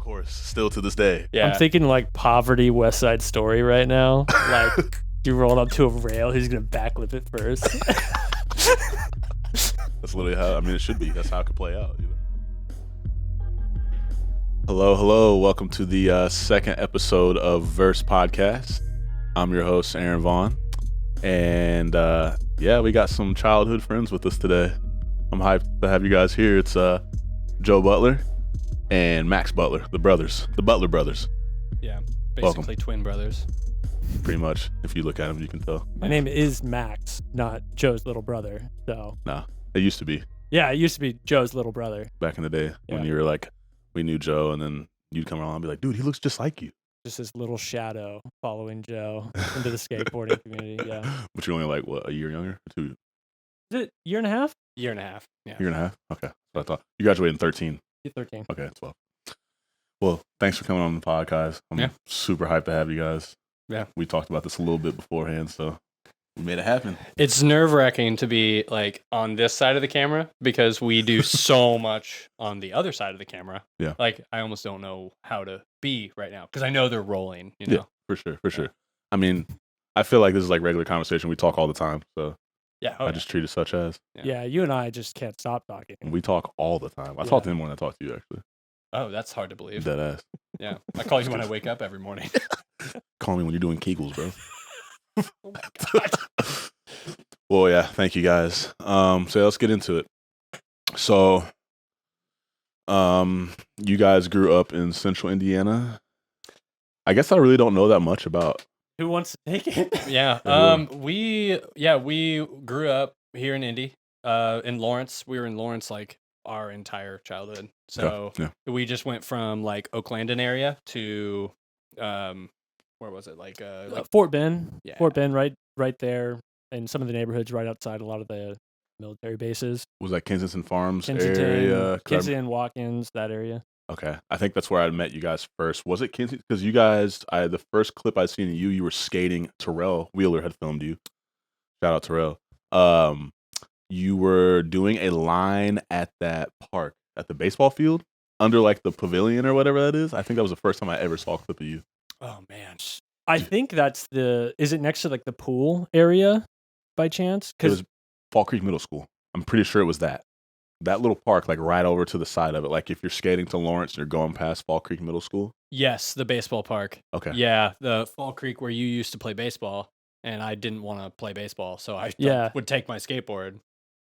course, still to this day. Yeah. I'm thinking like poverty West Side Story right now. Like you roll up to a rail, who's gonna backflip it first? That's literally how, it should be. That's how it could play out. Hello. Welcome to the second episode of VERSED podcast. I'm your host, Aaron Vaughn. And we got some childhood friends with us today. I'm hyped to have you guys here. It's Joe Butler and Max Butler, the Butler brothers. Yeah, basically Welcome. twin brothers. Pretty much. If you look at them, you can tell. My name is Max, not Joe's little brother. So No, it used to be yeah, it used to be Joe's little brother. back in the day when Yeah. you were like, we knew Joe, and then you'd come around and be like, dude, he looks just like you. Just this little shadow following Joe into the skateboarding community. Yeah. But you're only like, what, a year younger? Or 2 years? Is it year and a half? Year and a half. Yeah. Year and a half? Okay. That's what I thought. You graduated in 13. You're 13. Okay, 12. Well, thanks for coming on the podcast. I'm Yeah. super hyped to have you guys. Yeah. We talked about this a little bit beforehand, so we made it happen. It's nerve-wracking to be like on this side of the camera because we do so much on the other side of the camera. Yeah. Like I almost don't know how to be right now because I know they're rolling, you know. Yeah, for sure. I feel like this is like regular conversation. We talk all the time, so Yeah. I just treat it such as. Yeah, you and I just can't stop talking. We talk all the time. I talk to him more than I talk to you, actually. Oh, that's hard to believe. Dead ass. Yeah. I call you when I wake up every morning. Call me when you're doing Kegels, bro. Oh my god. Well, yeah, thank you guys. So let's get into it. So, you guys grew up in Central Indiana. I guess I really don't know that much about. Who wants to take it? Yeah. We grew up here in Indy. In Lawrence. We were in Lawrence like our entire childhood. So yeah. we just went from like Oaklandon area to where was it? Like Fort Bend. Yeah. Fort Bend, right there, and some of the neighborhoods right outside a lot of the military bases. Was that Kensington Farms Kensington, area? Kensington, Watkins, that area. Okay, I think that's where I met you guys first. Was it Kensington? Because you guys, the first clip I'd seen of you were skating. Terrell Wheeler had filmed you. Shout out Terrell. You were doing a line at that park, at the baseball field, under like the pavilion or whatever that is. I think that was the first time I ever saw a clip of you. oh man. I think that's is it next to like the pool area by chance? It was Fall Creek Middle School. I'm pretty sure it was that little park, like right over to the side of it. Like if you're skating to Lawrence, you're going past Fall Creek Middle School. Yes, the baseball park. Okay. Yeah, the Fall Creek where you used to play baseball, and I didn't want to play baseball, so I would take my skateboard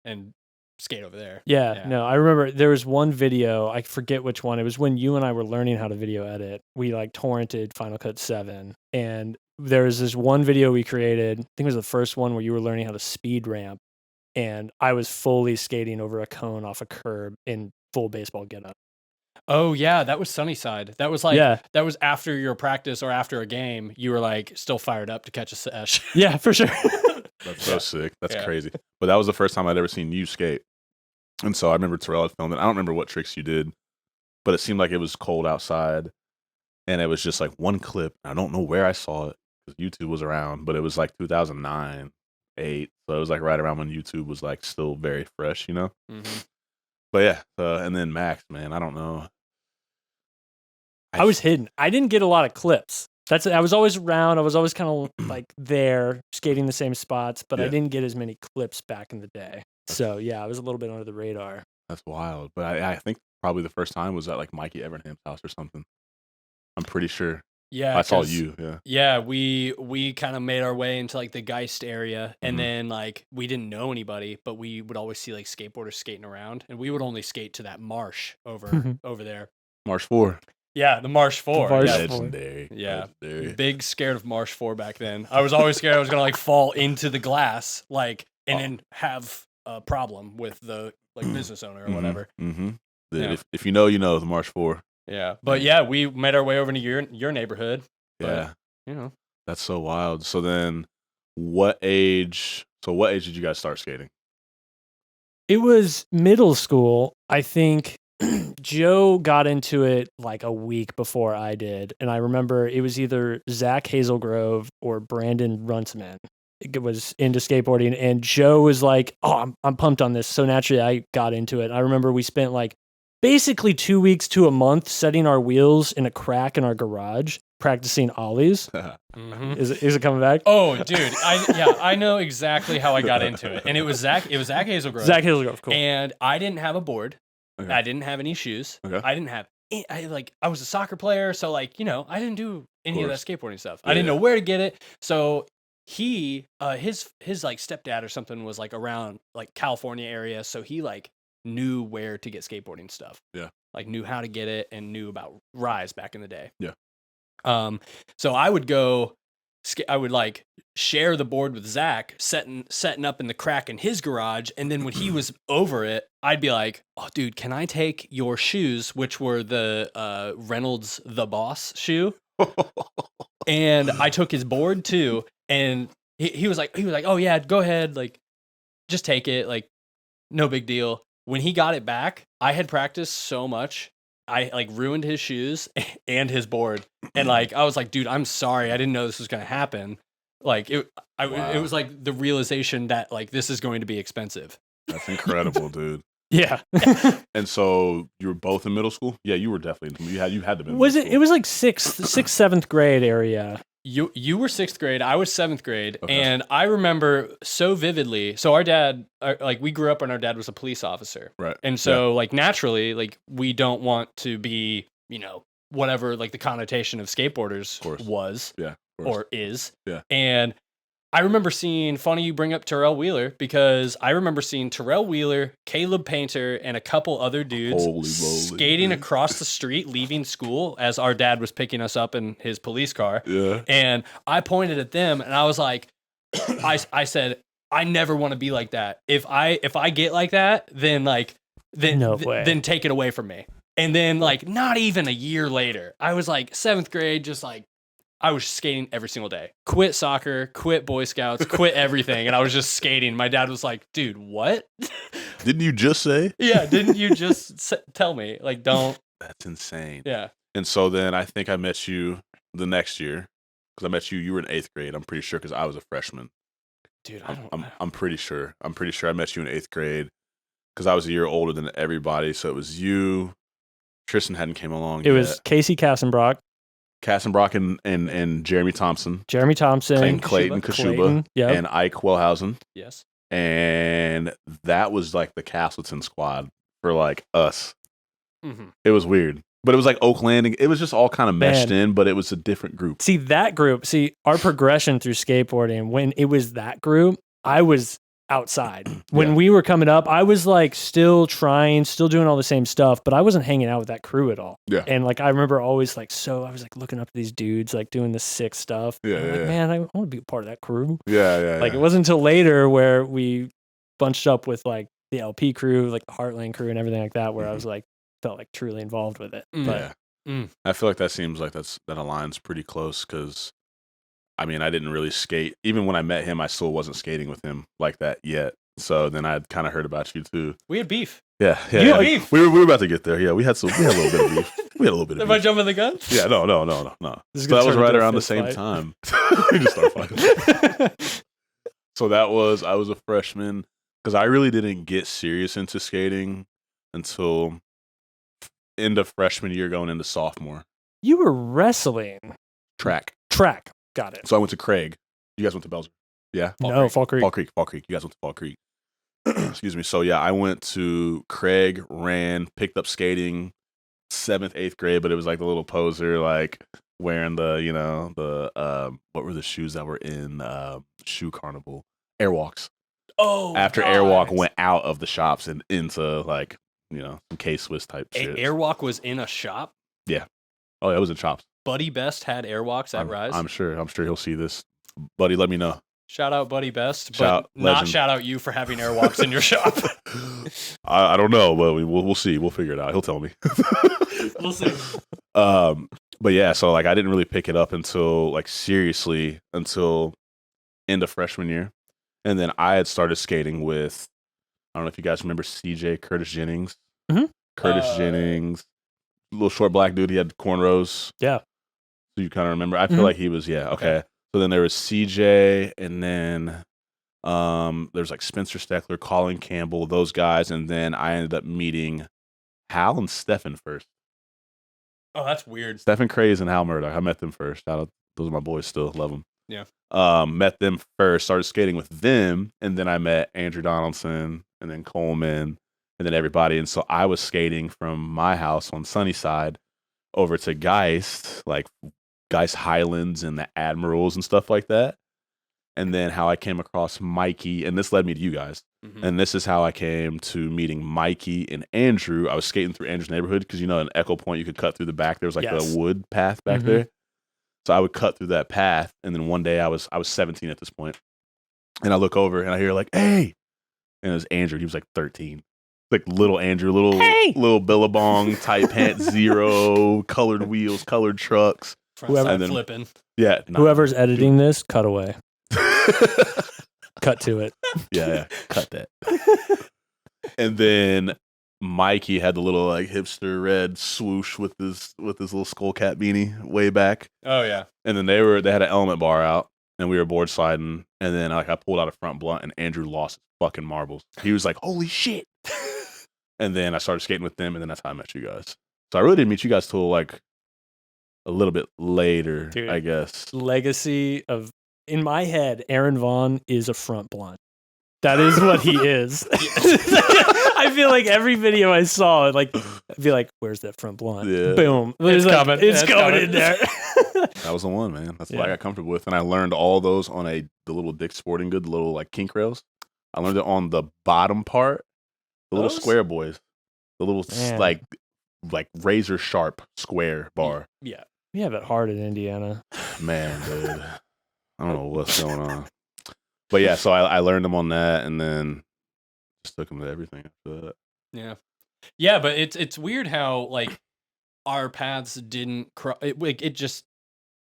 and skate over there. Yeah, no, I remember there was one video, I forget which one. It was when you and I were learning how to video edit. We like torrented Final Cut 7, and there was this one video we created. I think it was the first one where you were learning how to speed ramp, and I was fully skating over a cone off a curb in full baseball getup. Oh yeah, that was Sunnyside. That was like that was after your practice or after a game. You were like still fired up to catch a sesh. Yeah, for sure. That's so sick. That's crazy. But that was the first time I'd ever seen you skate. And so I remember Terrell had filmed it. I don't remember what tricks you did, but it seemed like it was cold outside. And it was just like one clip. I don't know where I saw it because YouTube was around, but it was like 2009, 8. So it was like right around when YouTube was like still very fresh, you know? Mm-hmm. But yeah. And then Max, man, I don't know. I was hidden. I didn't get a lot of clips. I was always around. I was always kind of like there skating the same spots, but I didn't get as many clips back in the day. So yeah, I was a little bit under the radar. That's wild. But I think probably the first time was at like Mikey Evernham's house or something. I'm pretty sure. Yeah, I saw you. Yeah. Yeah, we kind of made our way into like the Geist area, and then like we didn't know anybody, but we would always see like skateboarders skating around, and we would only skate to that marsh over there. Marsh 4. Yeah, the Marsh 4. Marsh yeah. 4. Legendary. Yeah. Legendary. Big scared of Marsh 4 back then. I was always scared I was gonna like fall into the glass, like, and then have a problem with the like business owner or whatever. Mm-hmm. Yeah. If you know, you know, the Marsh 4. Yeah, but yeah, we made our way over to your neighborhood. But, Yeah, you know, that's so wild. So then, what age did you guys start skating? It was middle school. I think Joe got into it like a week before I did. And I remember it was either Zach Hazelgrove or Brandon Runtsman. It was into skateboarding. And Joe was like, oh, I'm pumped on this. So naturally, I got into it. I remember we spent like basically 2 weeks to a month setting our wheels in a crack in our garage, practicing ollies. Mm-hmm. Is it coming back? Oh, dude, I know exactly how I got into it, and it was Zach Hazelgrove. Zach Hazelgrove, cool. And I didn't have a board. Okay. I didn't have any shoes. Okay. I didn't have. I was a soccer player, so I didn't do any of that skateboarding stuff. Yeah, I didn't know where to get it. So he, his like stepdad or something was like around like California area, so he like knew where to get skateboarding stuff. Yeah. Like knew how to get it and knew about Rise back in the day. Yeah. So I would go. I would like share the board with Zach, setting up in the crack in his garage, and then when he was over it, I'd be like, "Oh, dude, can I take your shoes?" Which were the Reynolds The Boss shoe, and I took his board too. And he was like, "Oh yeah, go ahead, like, just take it, like, no big deal." When he got it back, I had practiced so much. I like ruined his shoes and his board, and like I was like, dude, I'm sorry, I didn't know this was gonna happen. Like it was like the realization that like this is going to be expensive. That's incredible, dude. Yeah. And so you were both in middle school? Yeah, you were definitely. You had to be. Was it? It was like sixth, 7th grade area. You were 6th grade, I was 7th grade, Okay. and I remember so vividly. So our dad, like we grew up and our dad was a police officer, right? And so like naturally, like we don't want to be, whatever like the connotation of skateboarders was, or is, And I remember seeing, funny you bring up Terrell Wheeler, because I remember seeing Terrell Wheeler, Caleb Painter, and a couple other dudes skating across the street leaving school as our dad was picking us up in his police car. Yeah. And I pointed at them and I was like, I said, I never want to be like that. If I get like that, then then take it away from me. And then like not even a year later, I was like 7th grade, just like I was skating every single day. Quit soccer, quit Boy Scouts, quit everything. And I was just skating. My dad was like, dude, what? Didn't you just say? Yeah, didn't you just tell me? Like, don't. That's insane. Yeah. And so then I think I met you the next year, because I met you were in 8th grade. I'm pretty sure, because I was a freshman. Dude, I'm pretty sure. I'm pretty sure I met you in 8th grade, because I was a year older than everybody. So it was you. Tristan hadn't came along yet. It was Casey Kassenbrock. Kassenbrock and Jeremy Thompson. Jeremy Thompson. And Clayton Kashuba. Yep. And Ike Wellhausen. Yes. And that was like the Castleton squad for like us. Mm-hmm. It was weird. But it was like Oak Landing. It was just all kind of meshed in, but it was a different group. See, our progression through skateboarding, when it was that group, I was outside. When we were coming up, I was like still doing all the same stuff, but I wasn't hanging out with that crew at all. Yeah. And like I remember always like, I was like looking up to these dudes like doing this sick stuff. Yeah. Like, man, I want to be a part of that crew. Yeah. Like it wasn't until later where we bunched up with like the LP crew, like the Heartland crew and everything like that, where I was like, felt like truly involved with it. But I feel like that seems like that aligns pretty close, because I mean, I didn't really skate. Even when I met him, I still wasn't skating with him like that yet. So then I'd kind of heard about you too. We had beef. Yeah. You had beef. We were about to get there. Yeah, we had a little bit of beef. Am I jumping the gun? Yeah, no. So that was right around the same time. We just start fighting. So I was a freshman, because I really didn't get serious into skating until end of freshman year, going into sophomore. you were wrestling. Track. Got it. So I went to Craig. You guys went to Belzer? Yeah? Fall Creek. Fall Creek. You guys went to Fall Creek. Excuse me. So yeah, I went to Craig, ran, picked up skating 7th, 8th grade, but it was like the little poser, like wearing what were the shoes that were in Shoe Carnival? Airwalks. Oh, after God. Airwalk went out of the shops and into like, some K-Swiss type shit. Airwalk was in a shop? Yeah. Oh, it was in shops. Buddy Best had Airwalks at Rise? I'm sure he'll see this. Buddy, let me know. Shout out Buddy Best, Shout but not legend. shout out you for having Airwalks in your shop. I don't know, but we'll see. We'll figure it out. He'll tell me. We'll see. But yeah, so like I didn't really pick it up until end of freshman year. And then I had started skating with, I don't know if you guys remember CJ, Curtis Jennings. Mm-hmm. Curtis Jennings, little short black dude. He had cornrows. Yeah. So you kind of remember. I feel like he was, okay. So then there was CJ, and then there's like Spencer Steckler, Colin Campbell, those guys. And then I ended up meeting Hal and Stefan first. Oh, that's weird. Stephen Craze and Hal Murdoch. I met them first. Those are my boys still. Love them. Yeah. Met them first, started skating with them, and then I met Andrew Donaldson and then Coleman and then everybody. And so I was skating from my house on Sunnyside over to Geist, like Geist Highlands and the Admirals and stuff like that. And then how I came across Mikey, and this led me to you guys. Mm-hmm. And this is how I came to meeting Mikey and Andrew. I was skating through Andrew's neighborhood because, you know, in Echo Point, you could cut through the back. There was like the wood path back there. So I would cut through that path. And then one day I was 17 at this point. And I look over and I hear like, hey. And it was Andrew. He was like 13. Like little Andrew, little Billabong, tight pants, zero, colored wheels, colored trucks. Whoever flipping. Yeah. Whoever's editing this, cut away. Cut to it. Yeah, cut that. And then Mikey had the little like hipster red swoosh with his little skull cap beanie way back. Oh yeah. And then they had an element bar out, and we were board sliding, and then like I pulled out a front blunt, and Andrew lost his fucking marbles. He was like, "Holy shit!" And then I started skating with them, and then that's how I met you guys. So I really didn't meet you guys till like a little bit later, dude, I guess. Legacy of, in my head, Aaron Vaughn is a front blunt. That is what he is. I feel like every video I saw, like, I'd be like, "Where's that front blunt?" Yeah. Boom, it's coming. It's coming in there. That was the one, man. That's what I got comfortable with, and I learned all those on the little Dick's Sporting Good, the little like kink rails. I learned it on the bottom part, the little square boys, the little like razor sharp square bar. Yeah, we have it hard in Indiana. Man, dude, I don't know what's going on. But yeah, so I learned them on that, and then just took them to everything after that. Yeah, yeah, but it's weird how like our paths didn't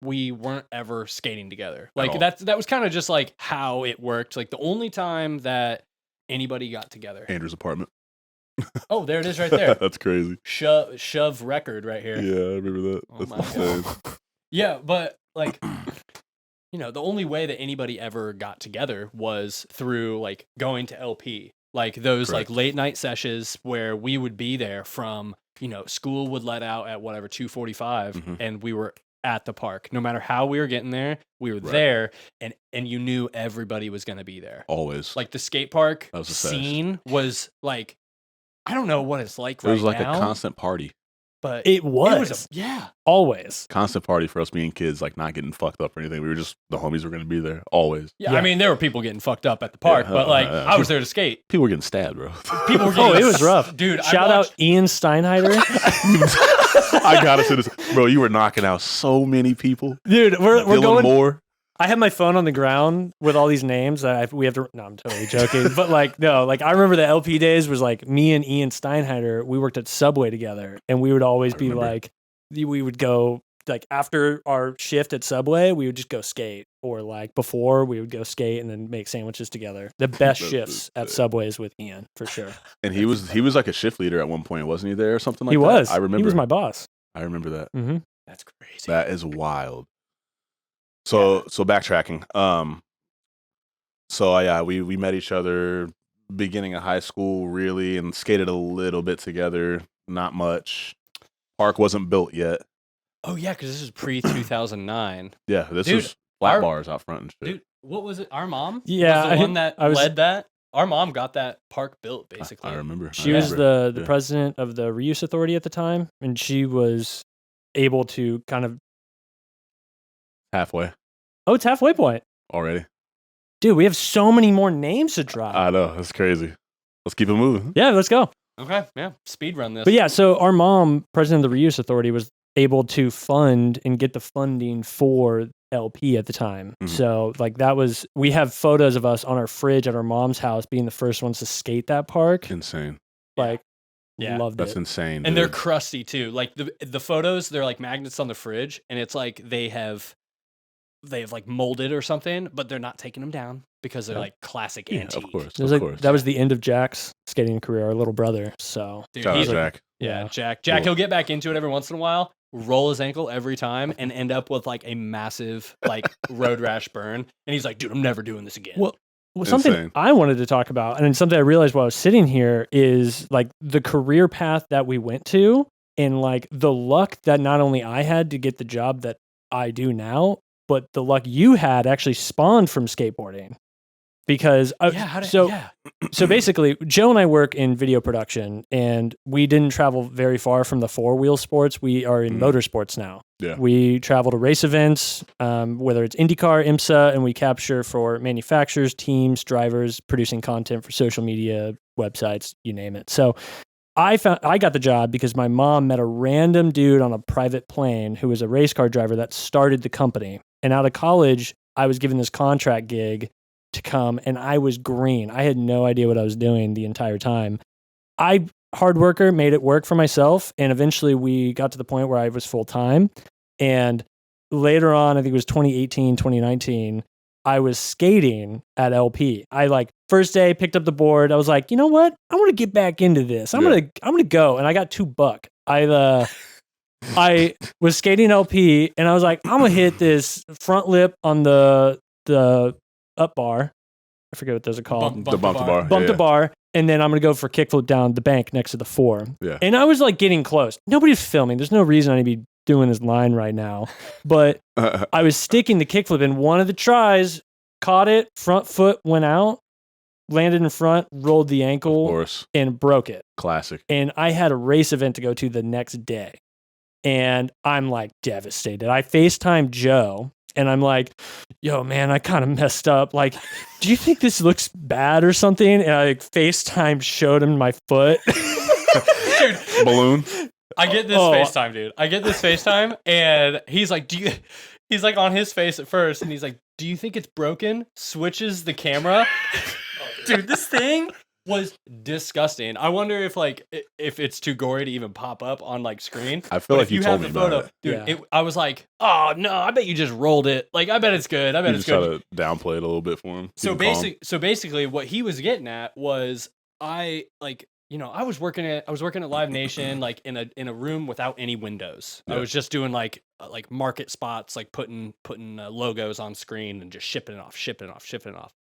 we weren't ever skating together. Like that was kind of just like how it worked. Like the only time that anybody got together, Andrew's apartment. Oh, there it is, right there. That's crazy. Shove record right here. Yeah, I remember that. Oh my God. Yeah, but like. You know, the only way that anybody ever got together was through like going to LP, like those like late night sessions where we would be there from, you know, school would let out at whatever 2:45 and we were at the park. No matter how we were getting there, we were there, and you knew everybody was going to be there. Always. Like the skate park scene was like, I don't know what it's like right now. It was like a constant party. But it was always constant party for us being kids, like not getting fucked up or anything. We were just, the homies were going to be there always. Yeah, I mean, there were people getting fucked up at the park, but like I was there to skate. People were getting stabbed, bro. People were getting it was rough, dude. Shout out Ian Steinheider. I gotta say this, bro. You were knocking out so many people, dude. We're going more. I have my phone on the ground with all these names that we have to. No, I'm totally joking. But like, no, like I remember the LP days was like me and Ian Steinheider. We worked at Subway together, and we would always be like, we would go like after our shift at Subway, we would just go skate, or like before we would go skate and then make sandwiches together. The best shifts at Subway is with Ian for sure. And he was like a shift leader at one point, wasn't he? There or something like that. He was. I remember. He was my boss. I remember that. Mm-hmm. That's crazy. That is wild. So backtracking. We met each other beginning of high school, really, and skated a little bit together. Not much. Park wasn't built yet. Oh yeah, because this is pre 2009. Yeah, this was flat bars out front and shit. Dude, what was it? Our mom? Yeah, was the one that led that. Our mom got that park built, basically. I remember. She was the president of the reuse authority at the time, and she was able to kind of halfway. Oh, it's halfway point already. Dude, we have so many more names to drop. I know. That's crazy. Let's keep it moving. Yeah, let's go. Okay, yeah. Speed run this. But yeah, so our mom, president of the reuse authority, was able to fund and get the funding for LP at the time. Mm-hmm. So like we have photos of us on our fridge at our mom's house being the first ones to skate that park. Insane. Like, loved That's insane. And they're crusty too. Like the photos, they're like magnets on the fridge, and it's like they have like molded or something, but they're not taking them down because they're like classic antique. Of course. That was the end of Jack's skating career, our little brother. So dude, Jack. Yeah, Jack. Jack, he'll get back into it every once in a while, roll his ankle every time, and end up with like a massive like road rash burn. And he's like, dude, I'm never doing this again. something Insane. I wanted to talk about, and something I realized while I was sitting here is like the career path that we went to, and like the luck that not only I had to get the job that I do now, but the luck you had actually spawned from skateboarding. Because so basically, Joe and I work in video production, and we didn't travel very far from the 4-wheel sports. We are in motorsports now. Yeah. We travel to race events, whether it's IndyCar, IMSA, and we capture for manufacturers, teams, drivers, producing content for social media, websites, you name it. So I got the job because my mom met a random dude on a private plane who was a race car driver that started the company. And out of college, I was given this contract gig to come, and I was green. I had no idea what I was doing the entire time. Hard worker, made it work for myself, and eventually we got to the point where I was full time. And later on, I think it was 2018, 2019, I was skating at LP. First day, picked up the board. I was like, you know what? I want to get back into this. I'm gonna go. And I got $2. I was skating LP, and I was like, I'm gonna hit this front lip on the up bar. I forget what those are called. Bump the bar. And then I'm going to go for kickflip down the bank next to the 4. Yeah. And I was like getting close. Nobody's filming. There's no reason I need to be doing this line right now. But I was sticking the kickflip, and one of the tries caught it, front foot went out, landed in front, rolled the ankle, and broke it. Classic. And I had a race event to go to the next day. And I'm like devastated. I FaceTime Joe. And I'm like, yo, man, I kind of messed up. Like, do you think this looks bad or something? And I FaceTime showed him my foot. Dude, balloon. I get this FaceTime, dude. I get this FaceTime, and he's like, he's like on his face at first, and he's like, do you think it's broken? Switches the camera. Dude, this thing was disgusting. I wonder if it's too gory to even pop up on screen. I feel like you told me about it. Dude, I was like, oh no, I bet you just rolled it. I bet it's good. I bet it's good. You just try to downplay it a little bit for him. So basically what he was getting at was I was working at Live Nation in a room without any windows. Yeah. I was just doing like market spots, putting logos on screen and just shipping it off.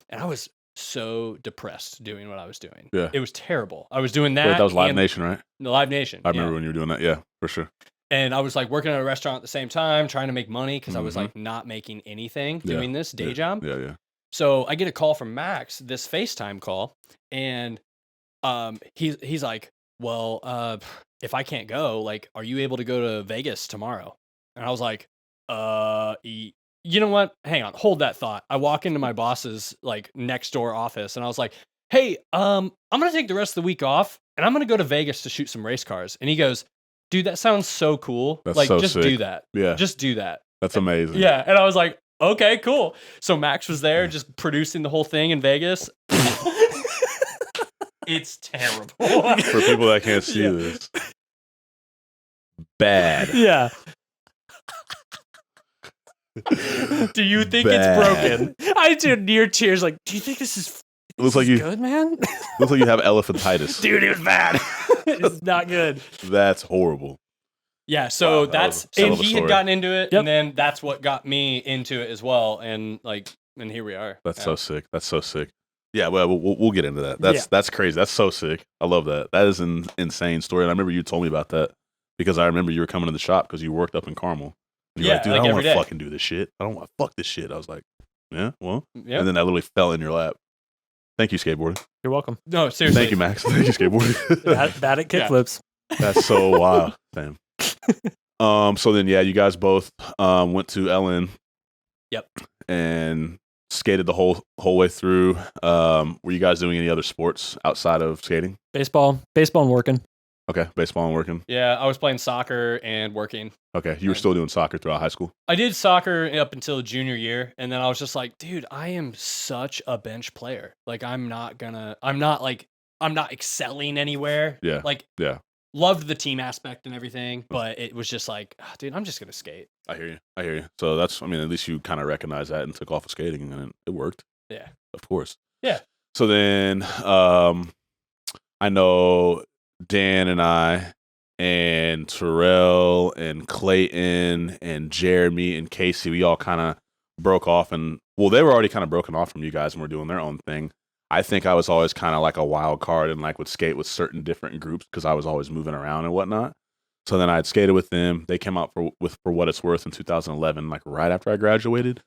And I was so depressed doing what I was doing. Yeah. It was terrible. I was doing that. Wait, that was Live Nation, right? The Live Nation. I remember when you were doing that. Yeah, for sure. And I was working at a restaurant at the same time, trying to make money because I was not making anything doing this day job. Yeah. So I get a call from Max, this FaceTime call, and he's like, well, if I can't go, are you able to go to Vegas tomorrow? And I was like, you know what? Hang on. Hold that thought. I walk into my boss's next door office, and I was like, hey, I'm going to take the rest of the week off, and I'm going to go to Vegas to shoot some race cars. And he goes, dude, that sounds so cool. That's so just sick. do that. Yeah. Just do that. That's amazing. Yeah. And I was like, okay, cool. So Max was there just producing the whole thing in Vegas. It's terrible. For people that can't see this. Bad. Yeah. Do you think it's broken? I did near tears. Do you think this is good, man? Looks like you have elephantitis. Dude, it was bad. It's not good. That's horrible. Yeah, so and he had gotten into it, and then that's what got me into it as well, and and here we are. That's so sick. That's so sick. Yeah, well, we'll get into that. That's crazy. That's so sick. I love that. That is an insane story, and I remember you told me about that because I remember you were coming to the shop because you worked up in Carmel. You're like, dude, I don't want to fucking do this shit. I don't want to fuck this shit. I was like, yeah, well. Yeah. And then I literally fell in your lap. Thank you, skateboard. You're welcome. No, seriously. Thank you, Max. Thank you, skateboard. Bad at kickflips. That's so wild, fam. So then, you guys both went to LN. Yep. And skated the whole way through. Were you guys doing any other sports outside of skating? Baseball and working. Okay, baseball and working. Yeah, I was playing soccer and working. Okay, you were still doing soccer throughout high school? I did soccer up until junior year, and then I was just like, dude, I am such a bench player. I'm not excelling anywhere. Yeah. Loved the team aspect and everything, but it was just dude, I'm just going to skate. I hear you. So that's, at least you kind of recognized that and took off of skating, and it worked. Yeah. Of course. Yeah. So then, I know Dan and I and Terrell and Clayton and Jeremy and Casey, we all kind of broke off and they were already kind of broken off from you guys and were doing their own thing. I think I was always kind of like a wild card and like would skate with certain different groups because I was always moving around and whatnot. So then I'd skated with them. They came out for What It's Worth in 2011, like right after I graduated.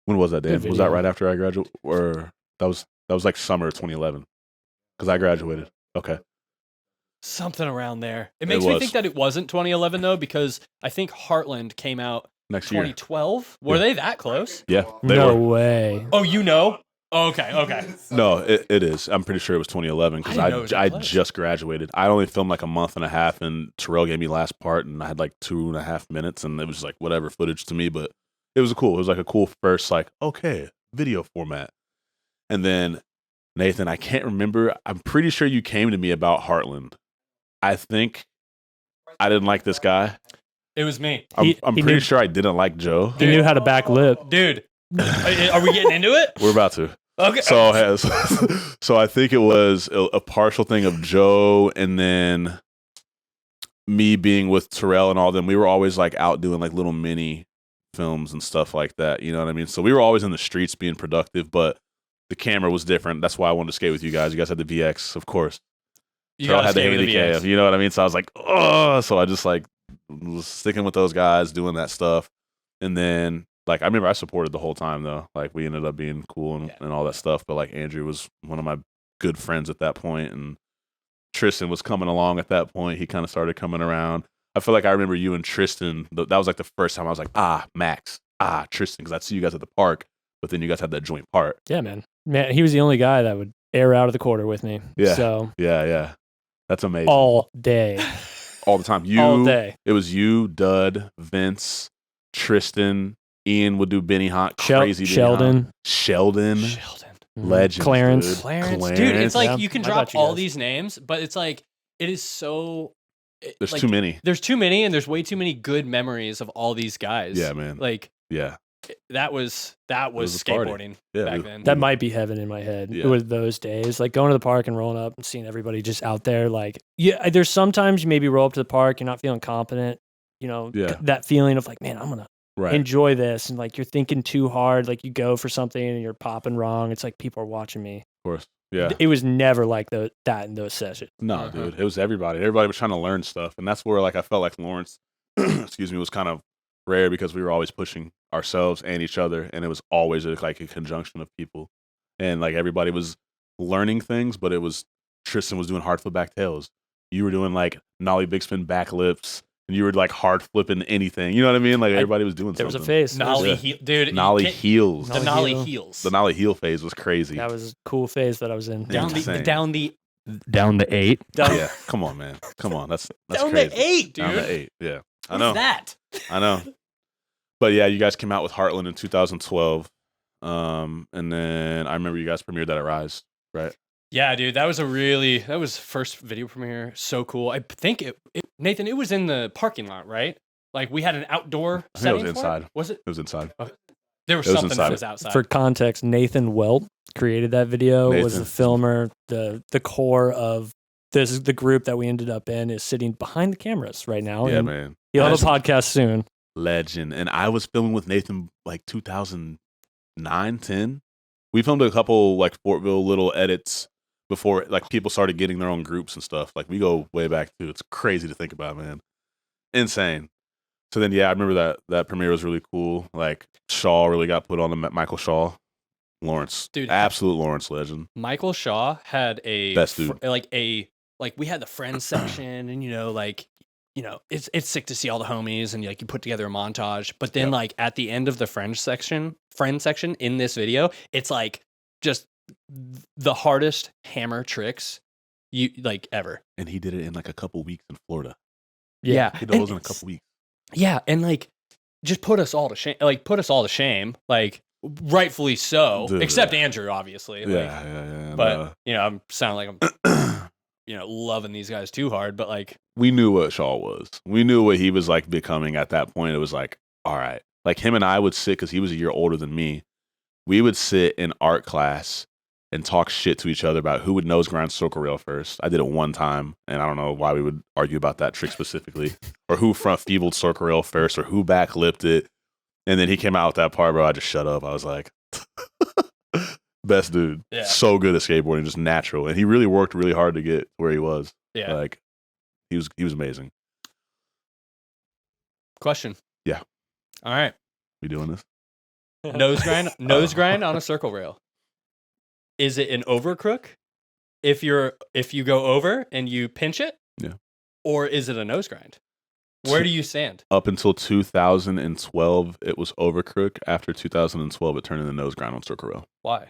When was that, Dan? Was that right after I graduated, or that was like summer of 2011? Because I graduated. Okay. Something around there. It makes me think that it wasn't 2011 though, because I think Heartland came out next year. 2012. Were they that close? Yeah. No way. Oh, you know? Okay. No, it is. I'm pretty sure it was 2011 because I just graduated. I only filmed like a month and a half, and Terrell gave me last part, and I had like 2.5 minutes, and it was like whatever footage to me, but it was cool. It was like a cool first, like, okay, video format. And then Nathan, I can't remember. I'm pretty sure you came to me about Heartland. I think I didn't like this guy. It was me. I'm pretty sure I didn't like Joe. He knew how to back lip. Dude, are we getting into it? We're about to. Okay. So I think it was a partial thing of Joe and then me being with Terrell and all them. We were always like out doing like little mini films and stuff like that. You know what I mean? So we were always in the streets being productive, but the camera was different. That's why I wanted to skate with you guys. You guys had the VX, of course. Terrell had the handicap. You know what I mean? So I was like, oh. So I just like was sticking with those guys, doing that stuff. And then like I remember I supported the whole time though. Like we ended up being cool and all that stuff. But like Andrew was one of my good friends at that point, and Tristan was coming along at that point. He kind of started coming around. I feel like I remember you and Tristan. That was like the first time I was like, Max, Tristan, because I'd see you guys at the park, but then you guys had that joint part. Yeah, man. He was the only guy that would air out of the quarter with me. Yeah. So yeah. That's amazing. All day. All the time. All day. It was you, Dud, Vince, Tristan, Ian would do Benny Hot, crazy Sheldon. Legend. Clarence. Dude, it's like you can drop all these names, but it's like it is so there's like, too many. There's too many, and there's way too many good memories of all these guys. Yeah, man. Like that was skateboarding back then. That might be heaven in my head. Yeah. It was those days, like going to the park and rolling up and seeing everybody just out there. Like, yeah, there's sometimes you maybe roll up to the park, you're not feeling confident. You know, that feeling of like, man, I'm gonna enjoy this, and like you're thinking too hard. Like you go for something and you're popping wrong. It's like people are watching me. Of course. Yeah. It was never like that in those sessions. No, dude. It was everybody. Everybody was trying to learn stuff, and that's where like I felt like Lawrence, excuse me, was kind of rare because we were always pushing ourselves and each other, and it was always like a conjunction of people, and like everybody was learning things, but it was Tristan was doing hard flip back tails, you were doing like nollie big spin back lips, and you were like hard flipping anything, you know what I mean? Like everybody was doing there something. Was a phase nollie heels. The nollie heel phase was crazy. That was a cool phase that I was in. Down the 8. Yeah, come on, man, come on, that's down crazy. The 8, dude. Down the 8, yeah. I What's know that. I know. But yeah, you guys came out with Heartland in 2012, and then I remember you guys premiered that at Rise, right? Yeah, dude, that was first video premiere. So cool. I think Nathan, it was in the parking lot, right? Like we had an outdoor setting. It was inside. Was it? It was inside. Okay. There was something that was outside. For context, Nathan Welt created that video. Was the filmer. The core of this is the group that we ended up in is sitting behind the cameras right now. Yeah, man. He'll have a podcast soon. Legend. And I was filming with Nathan like 2009, 10. We filmed a couple like Fortville little edits before like people started getting their own groups and stuff. Like we go way back too. It's crazy to think about, man. Insane. So then, I remember that premiere was really cool. Like Shaw really got put on the Michael Shaw. Lawrence, dude, absolute Lawrence legend. Michael Shaw had a best dude. Like we had the friends section, and it's sick to see all the homies, and like you put together a montage. But then like at the end of the friend section in this video, it's like just the hardest hammer tricks you like ever. And he did it in like a couple weeks in Florida. Yeah, he did those in a couple weeks. Yeah, and like just put us all to shame. Like rightfully so, dude, except Andrew, obviously. Yeah. But I'm sounding like I'm loving these guys too hard. But like we knew what Shaw was. We knew what he was like becoming at that point. It was like, all right. Like him and I would sit, because he was a year older than me. We would sit in art class and talk shit to each other about who would nose grind circle rail first. I did it one time, and I don't know why we would argue about that trick specifically, or who front feebled circle rail first, or who back lipped it. And then he came out with that part, bro. I just shut up. I was like, best dude. Yeah. So good at skateboarding, just natural. And he really worked really hard to get where he was. Yeah. Like, he was amazing. Question. Yeah. All right. We doing this? Nose grind on a circle rail. Is it an over crook if you go over and you pinch it? Yeah. Or is it a nose grind? Where do you stand? Up until 2012, it was over crook. After 2012, it turned into nose grind on circle rail. Why?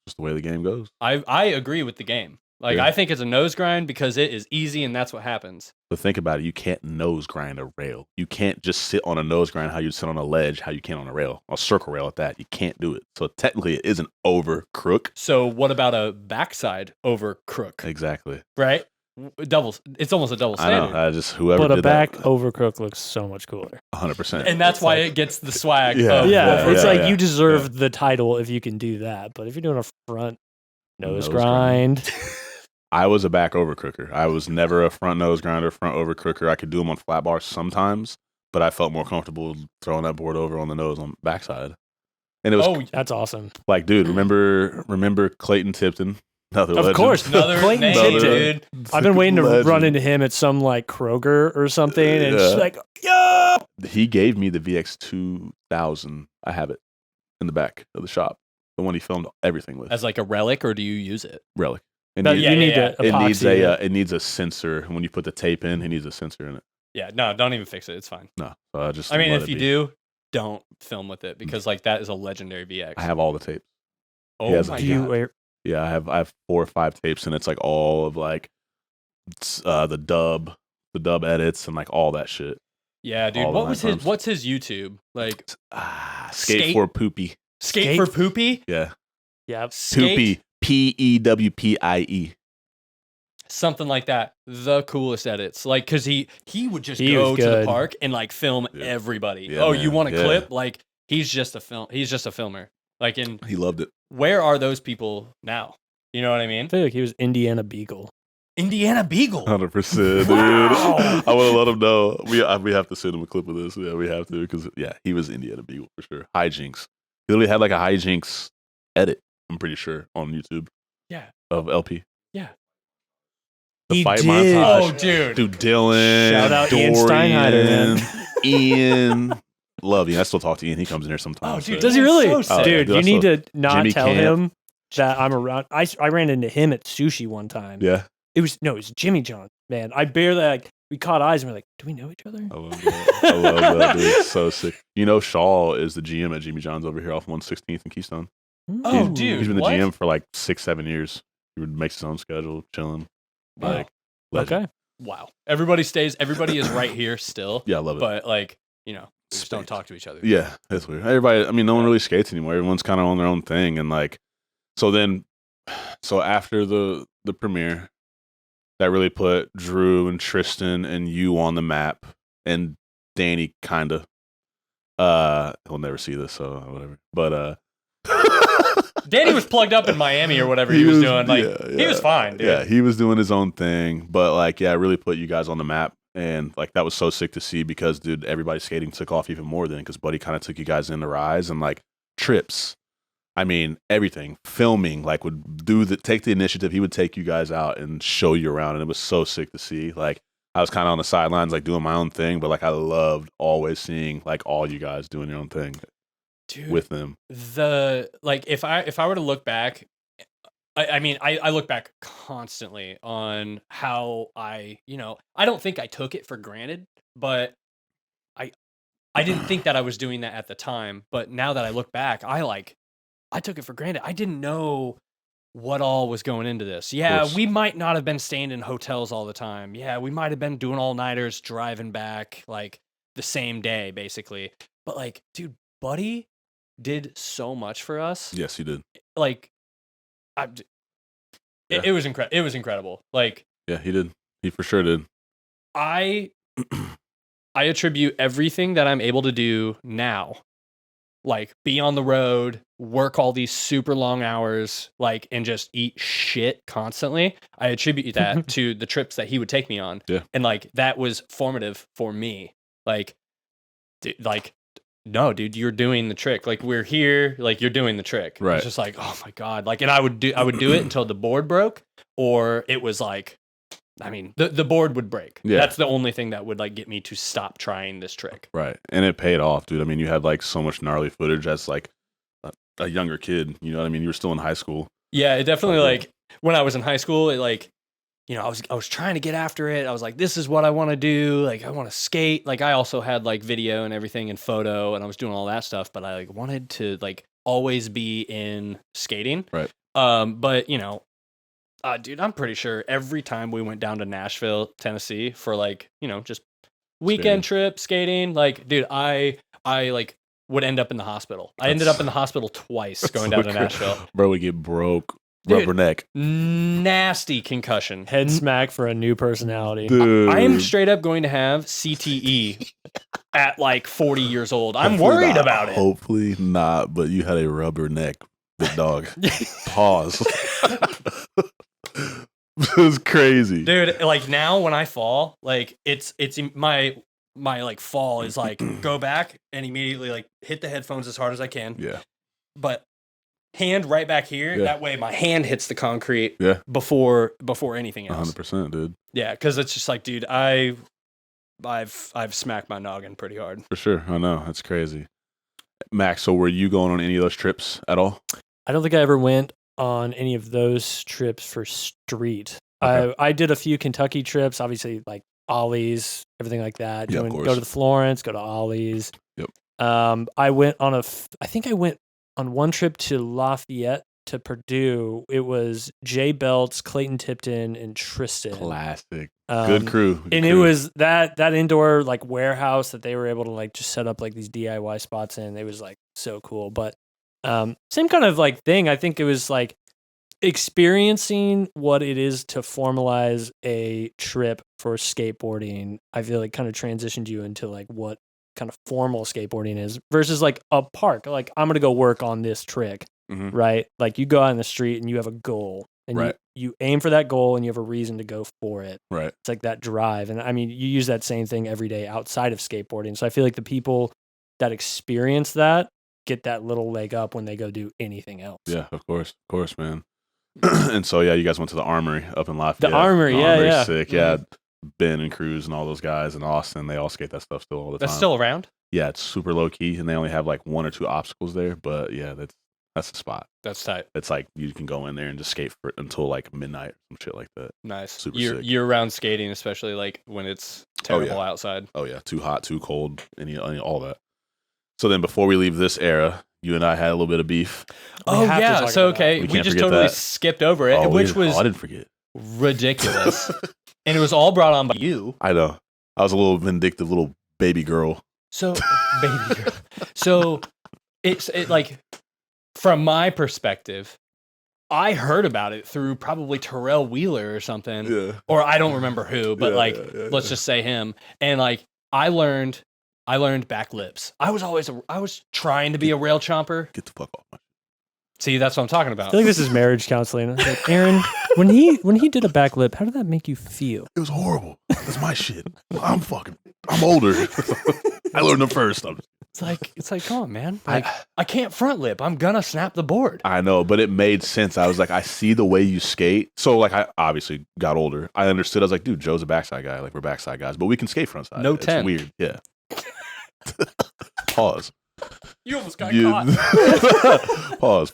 Just the way the game goes. I agree with the game. Like, Yeah. I think it's a nose grind because it is easy and that's what happens. But think about it. You can't nose grind a rail. You can't just sit on a nose grind how you sit on a ledge, how you can on a rail. A circle rail at that. You can't do it. So technically, it isn't over crook. So what about a backside over crook? Exactly. Right? It's almost a double I standard. know. I just, whoever But a did back that, overcrook looks so much cooler. 100%. And that's It's why like- it gets the swag. Yeah. of Yeah, it's like yeah. you deserve the title if you can do that. But if you're doing a front nose Nose grind, I was a back over crooker. I was never a front nose grinder, front over crooker. I could do them on flat bars sometimes, but I felt more comfortable throwing that board over on the nose on backside. And it was that's awesome. like, dude, remember Clayton Tipton? Another Of legend. course, Another Clayton name, Tipton. dude. I've been waiting to Legend. run into him at some like Kroger or something, and Yeah. she's like, "Yo!" He gave me the VX 2000. I have it in the back of the shop. The one he filmed everything with. As like a relic, or do you use it? Relic. It But needs, you need to it needs epoxy a it. it needs a sensor. When you put the tape in, it needs a sensor in it. Yeah, no, don't even fix it. It's fine. No, so I just. I mean, let if it you be. do, don't film with it because like that is a legendary VX. I have all the tapes. oh he has my a- Do you god. wear? Yeah, I have 4 or 5 tapes, and it's like all of like the dub edits, and like all that shit. Yeah, dude. all What the was night his? times. What's his YouTube like? Skate Skate- for poopy. Skate for poopy. Yeah, Yeah, Skate, poopy. PEWPIE. something like that. The coolest edits, like because he would just He go was to the good. park and like film Yeah. everybody. Yeah, oh, you man. want a Yeah. clip? Like he's just a filmer. Like, in He loved it. where are those people now? You know what I mean? I feel like he was Indiana Beagle. Indiana Beagle. 100%, dude. Wow. I want to let him know. We have to send him a clip of this. Yeah, we have to because he was Indiana Beagle for sure. Hijinks. He literally had like a hijinks edit. I'm pretty sure on YouTube. Yeah. Of LP. Yeah. The He fight did. montage. Oh, dude. Dude, Dylan. Shout out Ian Dorian, Steinheider, man. Ian. Love you. I still talk to Ian. He comes in here sometimes. Oh, dude, so- Does he Ian's really? so sick. Dude, Dude, I you need saw to not Jimmy tell Camp. him that I'm around. I ran into him at sushi one time. Yeah. It was Jimmy John. Man, I barely we caught eyes and we're like, do we know each other? I love that. I love that, dude. It's so sick. You know, Shaw is the GM at Jimmy John's over here off 116th and Keystone. Oh, Ooh. dude. He's been the what? GM for like 6-7 years. He would make his own schedule, chilling. Wow. Like, legend. Okay. Wow. Everybody is right here still. Yeah, I love it. But like, you know, we just don't Space. talk to each other. Yeah, that's weird. Everybody, I mean, no one really skates anymore. Everyone's kind of on their own thing. And like, so after the premiere, that really put Drew and Tristan and you on the map, and Danny kind of. He'll never see this, so whatever. But Danny was plugged up in Miami or whatever he was doing. Like, he was fine, dude. Yeah, he was doing his own thing. But like, yeah, it really put you guys on the map. And like, that was so sick to see because, dude, everybody's skating took off even more then because Buddy kind of took you guys in the rise and like trips. I mean, everything, filming, like would take the initiative. He would take you guys out and show you around. And it was so sick to see. Like, I was kind of on the sidelines, like doing my own thing, but like I loved always seeing like all you guys doing your own thing Dude, with them. if I were to look back, I look back constantly on how I don't think I took it for granted, but I didn't think that I was doing that at the time. But now that I look back, I took it for granted. I didn't know what all was going into this. Yeah, course. we might not have been staying in hotels all the time. Yeah, we might have been doing all-nighters, driving back like the same day, basically. But like, dude, Buddy did so much for us. Yes, he did. Like, Yeah. it was incredible. It was incredible. Like, Yeah, he did. He for sure did. I attribute everything that I'm able to do now, like be on the road, work all these super long hours, like, and just eat shit constantly. I attribute that to the trips that he would take me on. Yeah. And like, that was formative for me. Like, no, dude, you're doing the trick. Like we're here, like you're doing the trick. Right. It's just like, oh my God. Like, and I would do it until the board broke, or it was like, I mean, the board would break. Yeah. That's the only thing that would like get me to stop trying this trick. Right. And it paid off, dude. I mean, you had like so much gnarly footage as like a younger kid. You know what I mean? You were still in high school. Yeah, it definitely like when I was in high school, it like, you know, I was trying to get after it. I was like, this is what I want to do. Like, I want to skate. Like, I also had like video and everything and photo, and I was doing all that stuff. But I like wanted to like always be in skating. Right. But you know, dude, I'm pretty sure every time we went down to Nashville, Tennessee for like, you know, just weekend trip skating, like, dude, I like would end up in the hospital. I ended up in the hospital twice going down to Nashville. Bro, we get broke. Rubber neck. Nasty concussion. Head smack for a new personality. Dude. I am straight up going to have CTE at like 40 years old. I'm Hopefully worried not. about it. Hopefully not, but you had a rubber neck, big dog. Pause. It was crazy. Dude, like now when I fall, like it's my like fall is like go back and immediately like hit the headphones as hard as I can. Yeah. But hand right back here. Yeah. That way my hand hits the concrete Yeah. before anything else. 100%, dude. Yeah, because it's just like, dude, I've smacked my noggin pretty hard. For sure. I know. That's crazy. Max, so were you going on any of those trips at all? I don't think I ever went on any of those trips for street. Okay. I did a few Kentucky trips, obviously like Ollie's, everything like that. Yeah, of course. Go to the Florence, go to Ollie's. Yep. I went on I think I went on one trip to Lafayette to Purdue. It was Jay Belts, Clayton Tipton, and Tristan. Classic. Good crew. Good And crew. it was that indoor like warehouse that they were able to like just set up like these DIY spots in. It was like so cool. But same kind of like thing. I think it was like experiencing what it is to formalize a trip for skateboarding. I feel like kind of transitioned you into like what kind of formal skateboarding is versus like a park. Like I'm going to go work on this trick, right? Like you go out in the street and you have a goal and Right. you aim for that goal and you have a reason to go for it. Right. It's like that drive. And I mean, you use that same thing every day outside of skateboarding. So I feel like the people that experience that get that little leg up when they go do anything else. Yeah, of course, man. And so yeah, you guys went to the Armory up in Lafayette. The Armory, yeah, Armory's yeah. sick. Yeah, Ben and Cruz and all those guys in Austin, they all skate that stuff still all the That's time. still around? Yeah, it's super low key, and they only have like 1 or 2 obstacles there. But yeah, that's the spot. That's tight. It's like you can go in there and just skate for until like midnight or some shit like that. Nice. Super year sick. year-round skating, especially like when it's terrible outside. Oh yeah, too hot, too cold, any all that. So then, before we leave this era, you and I had a little bit of beef. Oh have to yeah, talk so about okay, We we can't just forget totally that. skipped over it, I which was didn't forget. ridiculous, and it was all brought on by you. I know. I was a little vindictive little baby girl. So, baby girl. So it like from my perspective, I heard about it through probably Terrell Wheeler or something, Yeah. or I don't remember who, but Yeah, like yeah, let's just say him. And like I learned back lips. I was trying to be a rail chomper. Get the fuck off my. See, that's what I'm talking I about. feel like this is marriage counseling. Like, Aaron, when he did a backflip, how did that make you feel? It was horrible. That's my shit. I'm older. I learned them first. It's like, come on, man. Like, I can't front lip. I'm gonna snap the board. I know, but it made sense. I was like, I see the way you skate. So like, I obviously got older. I understood. I was like, dude, Joe's a backside guy. Like we're backside guys, but we can skate frontside. No It's 10. weird. Yeah. Pause. You almost got caught. Pause.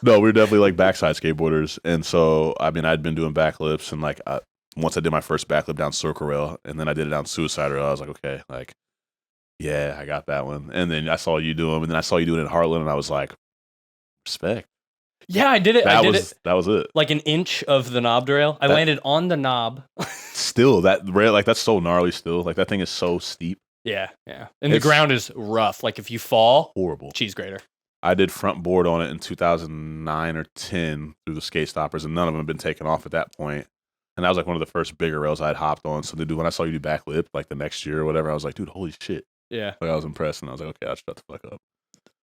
No, we're definitely like backside skateboarders. And so, I mean, I'd been doing backflips and like, once I did my first backflip down Circle Rail and then I did it down Suicide Rail, I was like, okay, like, yeah, I got that one. And then I saw you do them and then I saw you do it in Heartland and I was like, respect. Yeah, I did it. That was it. Like an inch of the knob rail. I landed on the knob. Still, that rail, like that's so gnarly still. Like that thing is so steep. Yeah. And the ground is rough. Like if you fall, Horrible. cheese grater. I did front board on it in 2009 or 10 through the skate stoppers, and none of them had been taken off at that point. And that was like one of the first bigger rails I'd hopped on. So when I saw you do backflip like the next year or whatever, I was like, dude, holy shit. Yeah. Like I was impressed, and I was like, okay, I'll shut the fuck up.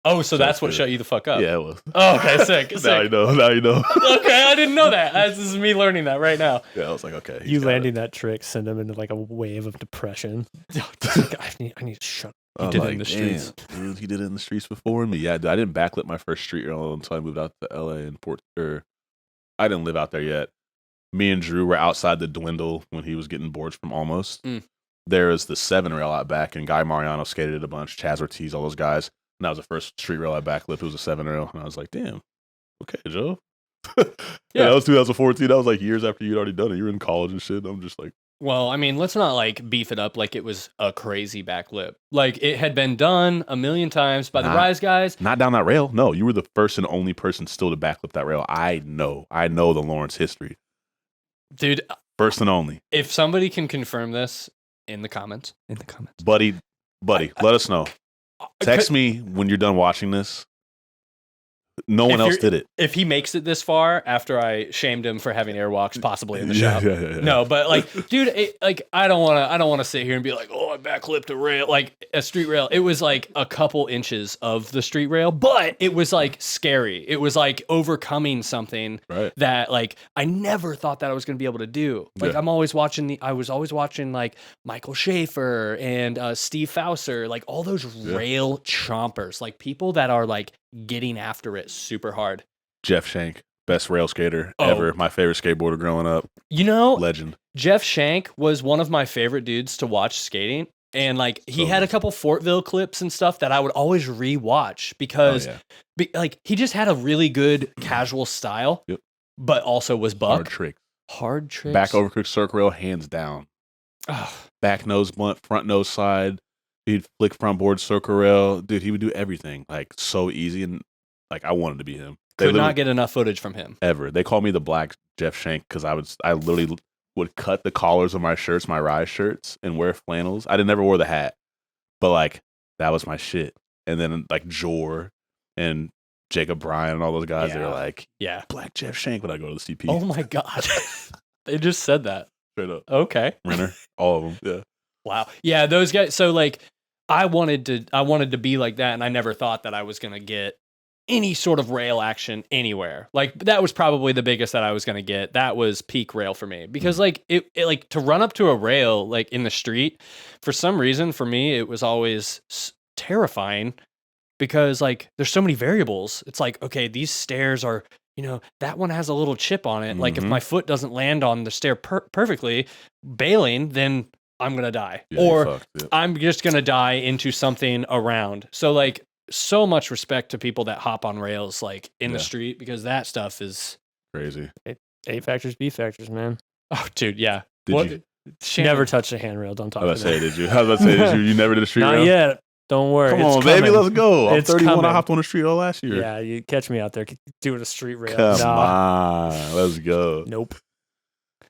Oh, so that's what good. shut you the fuck up? Yeah, it was. Oh, okay, sick. Now you know. Okay, I didn't know that. This is me learning that right now. Yeah, I was like, okay. You landing that trick send him into like a wave of depression. I need to shut He did it in the streets. Dude, he did it in the streets before me. Yeah, I didn't backflip my first street rail until I moved out to LA and I didn't live out there yet. Me and Drew were outside the Dwindle when he was getting boards from Almost. There is the 7 rail out back, and Guy Mariano skated it a bunch, Chaz Ortiz, all those guys. And that was the first street rail I backflipped. It was a 7 rail. And I was like, damn, okay, Joe. Yeah, that was 2014. That was like years after you'd already done it. You were in college and shit. I'm just like, well, I mean, let's not like beef it up like it was a crazy backflip. Like it had been done a million times by the Rise guys. Not down that rail. No, you were the first and only person still to backflip that rail. I know the Lawrence history. Dude. First and only. If somebody can confirm this in the comments. Buddy, let us know. Text me when you're done watching this. No one else did it. If he makes it this far after I shamed him for having airwalks possibly in the shop. Yeah. No, but like, dude, I don't want to sit here and be like, oh, I backflipped a rail, like a street rail. It was like a couple inches of the street rail, but it was like scary. It was like overcoming something that like I never thought that I was going to be able to do. Like I was always watching like Michael Schaefer and Steve Fauser, like all those rail chompers, like people that are like getting after it super hard. Jeff Shank, best rail skater ever. My favorite skateboarder growing up. You know, legend. Jeff Shank was one of my favorite dudes to watch skating. And like he had a couple Fortville clips and stuff that I would always rewatch because like he just had a really good casual style, but also was buck. Hard tricks. Back overcooked circle rail, hands down. Back nose blunt, front nose slide. He'd flick front board circle rail. Dude, he would do everything like so easy. And like I wanted to be him. Could not get enough footage from him. Ever. They call me the Black Jeff Shank because I literally would cut the collars of my shirts, my Rise shirts, and wear flannels. I never wore the hat. But like that was my shit. And then like Jor and Jacob Bryan and all those guys, they were like, Black Jeff Shank when I go to the CP. Oh my God. They just said that. Straight up. Okay. Renner. All of them. Yeah. Wow. Yeah, those guys. So like I wanted to be like that, and I never thought that I was gonna get any sort of rail action anywhere. Like that was probably the biggest that I was gonna get. That was peak rail for me because like it like to run up to a rail like in the street, for some reason for me it was always terrifying because like there's so many variables. It's like, okay, these stairs are, you know, that one has a little chip on it. Like if my foot doesn't land on the stair perfectly, bailing, then I'm going to die. Or I'm just going to die into something around. So like so much respect to people that hop on rails like in the street because that stuff is crazy. A factors, B factors, man. Oh, dude, yeah. Did you never touch a handrail? Don't talk about that. Did you? I was about to say, did you never did a street rail? Not yet. Don't worry. Come on, baby, let's go. I'm 31. Coming. I hopped on a street rail last year. Yeah, you catch me out there doing a street rail. Come on, let's go. Nope.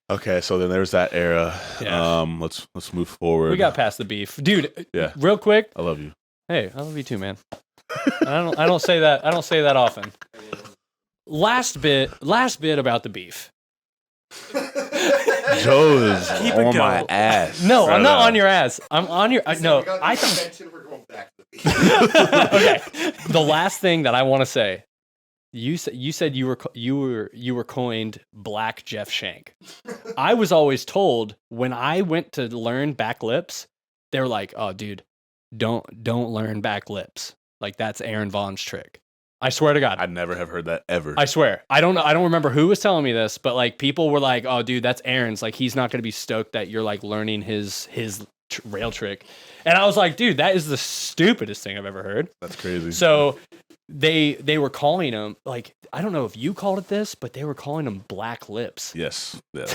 Okay, so then there's that era. Yeah. Let's move forward. We got past the beef, dude. Yeah. Real quick. I love you. Hey, I love you too, man. I don't say that. I don't say that often. Last bit about the beef. Joe is on my ass. No, I'm not on your ass. I'm on your. No, I think. We're going back to the beef. Okay. The last thing that I want to say. You said you were coined Black Jeff Shank. I was always told when I went to learn back lips, they were like, "Oh, dude, don't learn back lips. Like that's Aaron Vaughn's trick." I swear to God, I never have heard that ever. I swear, I don't remember who was telling me this, but like people were like, "Oh, dude, that's Aaron's. Like he's not going to be stoked that you're like learning his rail trick." And I was like, "Dude, that is the stupidest thing I've ever heard." That's crazy. So. They were calling him, like, I don't know if you called it this, but they were calling him Black Lips. Yes. Yeah.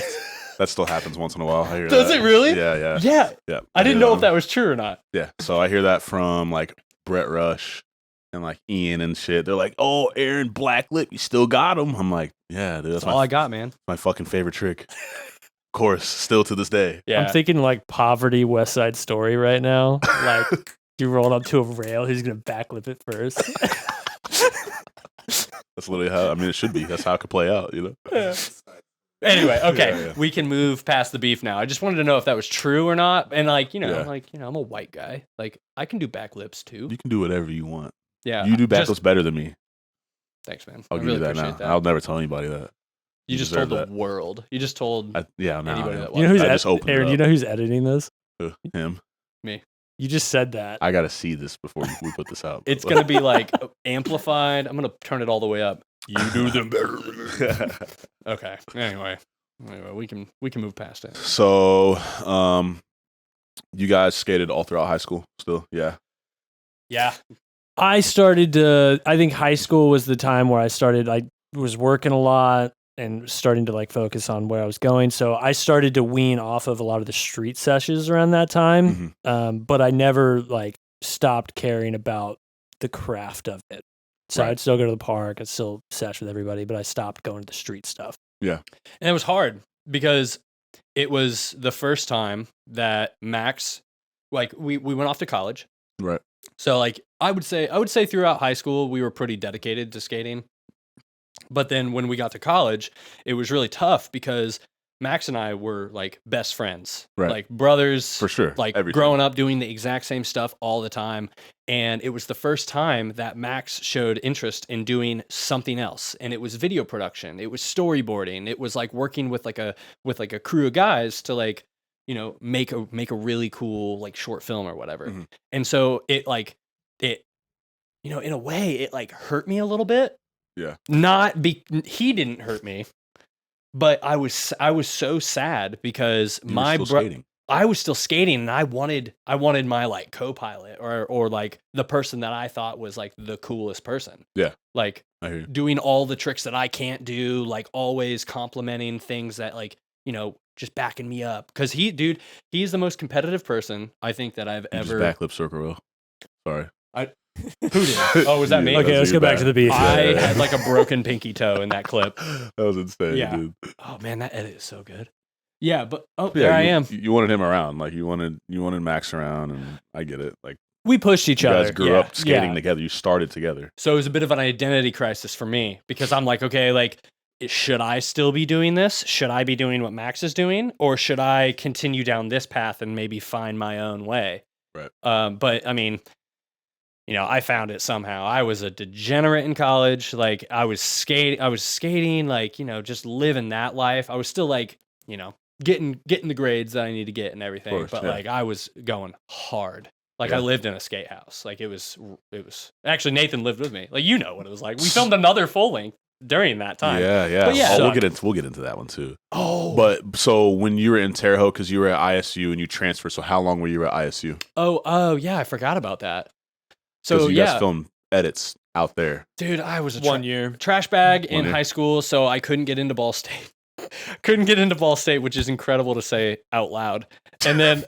That still happens once in a while. I hear Does it really? Yeah. I didn't know if that was true or not. Yeah. So I hear that from like Brett Rush and like Ian and shit. They're like, "Oh, Aaron Black Lip, you still got him." I'm like, "Yeah, dude, that's all I got, man. My fucking favorite trick." Of course, still to this day. Yeah. I'm thinking like poverty West Side Story right now. Like you roll up to a rail, he's gonna backlip it first. That's literally how, I mean, it should be. That's how it could play out, you know? Yeah. Anyway, okay, we can move past the beef now. I just wanted to know if that was true or not. And like, I'm a white guy. Like, I can do backlips too. You can do whatever you want. Yeah. You do backlips better than me. Thanks, man. I'll give you that now. I'll never tell anybody that. You just told the world. You just told anybody that you know who's Aaron, you know who's editing this? Him. Me. You just said that. I gotta see this before we put this out. It's gonna be like amplified. I'm gonna turn it all the way up. You do them better than me. Okay. Anyway, we can move past it. So, you guys skated all throughout high school still? Yeah. Yeah. I started to, I think high school was the time where I was working a lot and starting to like focus on where I was going. So I started to wean off of a lot of the street sessions around that time. But I never like stopped caring about the craft of it. So I'd still go to the park. I'd still sesh with everybody, but I stopped going to the street stuff. Yeah. And it was hard because it was the first time that Max, like we went off to college. Right. So like I would say throughout high school we were pretty dedicated to skating. But then when we got to college, it was really tough because Max and I were like best friends, like brothers, for sure, like everything. Growing up doing the exact same stuff all the time. And it was the first time that Max showed interest in doing something else. And it was video production. It was storyboarding. It was like working with like a crew of guys to like, you know, make a really cool like short film or whatever. And so it you know, in a way it like hurt me a little bit. Yeah. He didn't hurt me, but I was so sad because I was still skating and I wanted my like co-pilot or like the person that I thought was like the coolest person. Yeah. Like doing all the tricks that I can't do, like always complimenting things that like, you know, just backing me up. Cause he's the most competitive person I think that I've ever. Just backlip circle row. Sorry. Who did? Oh, was that me? Okay, let's go back to the beef. I had like a broken pinky toe in that clip. That was insane, dude. Oh man, that edit is so good. Yeah, but there I am. You wanted him around, like you wanted Max around, and I get it. Like we pushed each other. You guys grew up skating together. You started together. So it was a bit of an identity crisis for me because I'm like, okay, like should I still be doing this? Should I be doing what Max is doing, or should I continue down this path and maybe find my own way? Right. But I mean, you know, I found it somehow. I was a degenerate in college. Like I was skating, like, you know, just living that life. I was still like, you know, getting the grades that I need to get and everything. Course, but like I was going hard. Like I lived in a skate house. Like it was actually Nathan lived with me. Like, you know what it was like. We filmed another full length during that time. Yeah. But yeah. We'll get into that one too. Oh. But so when you were in Terre Haute, because you were at ISU and you transferred, so how long were you at ISU? Oh yeah, I forgot about that. So you guys filmed edits out there. Dude, I was a 1 year trash bag in high school, so I couldn't get into Ball State. Which is incredible to say out loud. And then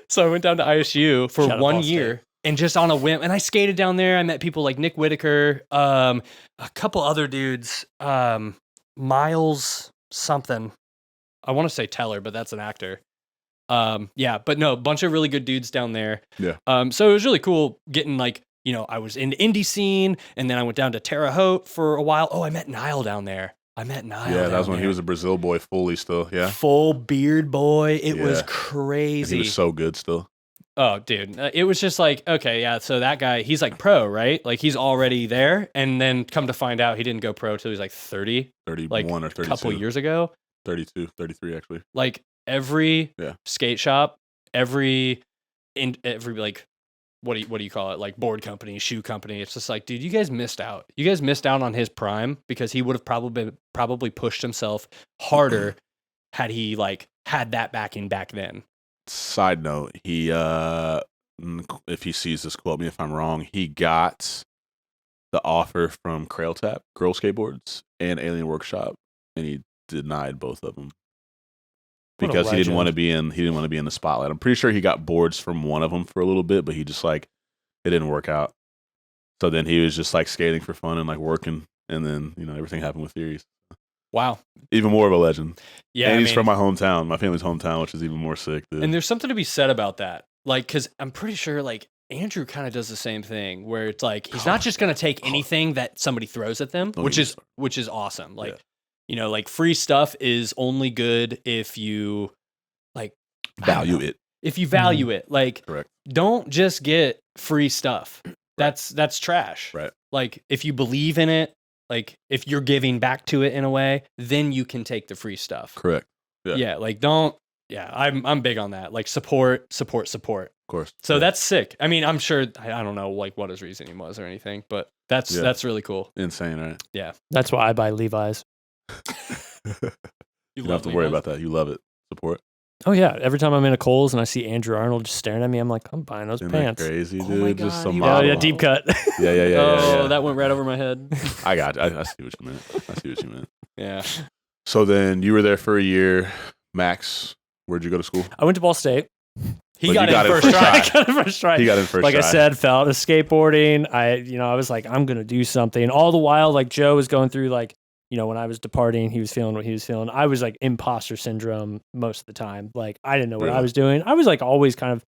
so I went down to ISU for 1 year and just on a whim, and I skated down there. I met people like Nick Whitaker, a couple other dudes, Miles something. I want to say Teller, but that's an actor. But no, a bunch of really good dudes down there. Yeah. So it was really cool getting like, you know, I was in the indie scene and then I went down to Terre Haute for a while. Oh, I met Niall down there. Yeah, that was when he was a Brazil boy fully still. Yeah. Full beard boy. It was crazy. And he was so good still. Oh, dude. It was just like, okay, yeah. So that guy, he's like pro, right? Like he's already there. And then come to find out he didn't go pro till he was like 30. 31 like or 32. A couple years ago. 32, 33 actually. Like every skate shop, every like what do you call it? Like board company, shoe company. It's just like, dude, you guys missed out. You guys missed out on his prime because he would have probably pushed himself harder had he like had that backing back then. Side note, he if he sees this, quote me if I'm wrong, he got the offer from Crail Tap, Girl Skateboards, and Alien Workshop, and he denied both of them. Because he didn't want to be in the spotlight. I'm pretty sure he got boards from one of them for a little bit, but he just like it didn't work out. So then he was just like skating for fun and like working, and then you know everything happened with Theories. Wow, even more of a legend. Yeah, and he's from my hometown, my family's hometown, which is even more sick. Dude. And there's something to be said about that, like because I'm pretty sure like Andrew kind of does the same thing, where it's like he's not just gonna take anything that somebody throws at them, which is awesome. Like. Yeah. You know, like free stuff is only good if you like value it. If you value it, like correct. Don't just get free stuff. That's trash. Right. Like if you believe in it, like if you're giving back to it in a way, then you can take the free stuff. Correct. Yeah. Like don't yeah, I'm big on that. Like support. Of course. So that's sick. I mean, I'm sure I don't know like what his reasoning was or anything, but that's really cool. Insane, right? Yeah. That's why I buy Levi's. You don't have to worry about that. You love it. Support. Oh yeah, every time I'm in a Kohl's and I see Andrew Arnold just staring at me, I'm like, I'm buying those Isn't pants. that crazy, Oh dude? my Just God, some you model. Yeah, deep cut. Oh, Yeah. that went right over my head. I got you. I see what you meant. Yeah. So then you were there for a year. Max, where'd you go to school? I went to Ball State. He But got you in got it first first try. try. I got it first try. He got in first Like try. I said, fell out of skateboarding. I was like, I'm gonna do something. All the while, like Joe was going through like, when I was departing, he was feeling what he was feeling. I was like imposter syndrome most of the time. Like I didn't know what I Really? was doing. I was like always kind of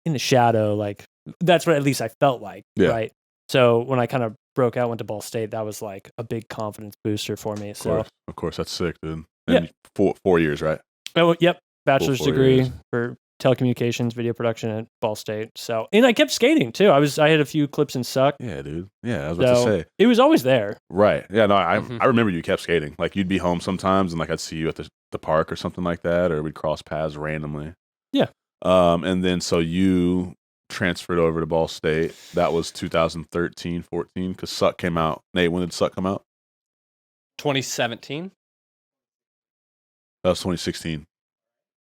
in the shadow. Like that's what at least I felt like. Yeah. Right. So when I kind of broke out, went to Ball State, that was like a big confidence booster for me. Of course, that's sick, dude. Yeah. And 4 years, right? Yep, bachelor's 4 degree years. for telecommunications, video production at Ball State. So, and I kept skating too. I had a few clips in Suck. Yeah, dude. Yeah, I was about to So say. it was always there. Right. Yeah, no, I Mhm. I remember you kept skating. Like you'd be home sometimes and like I'd see you at the park or something like that, or we'd cross paths randomly. Yeah. And then so you transferred over to Ball State. That was 2013, 14, because Suck came out. Nate, when did Suck come out? 2017. That was 2016.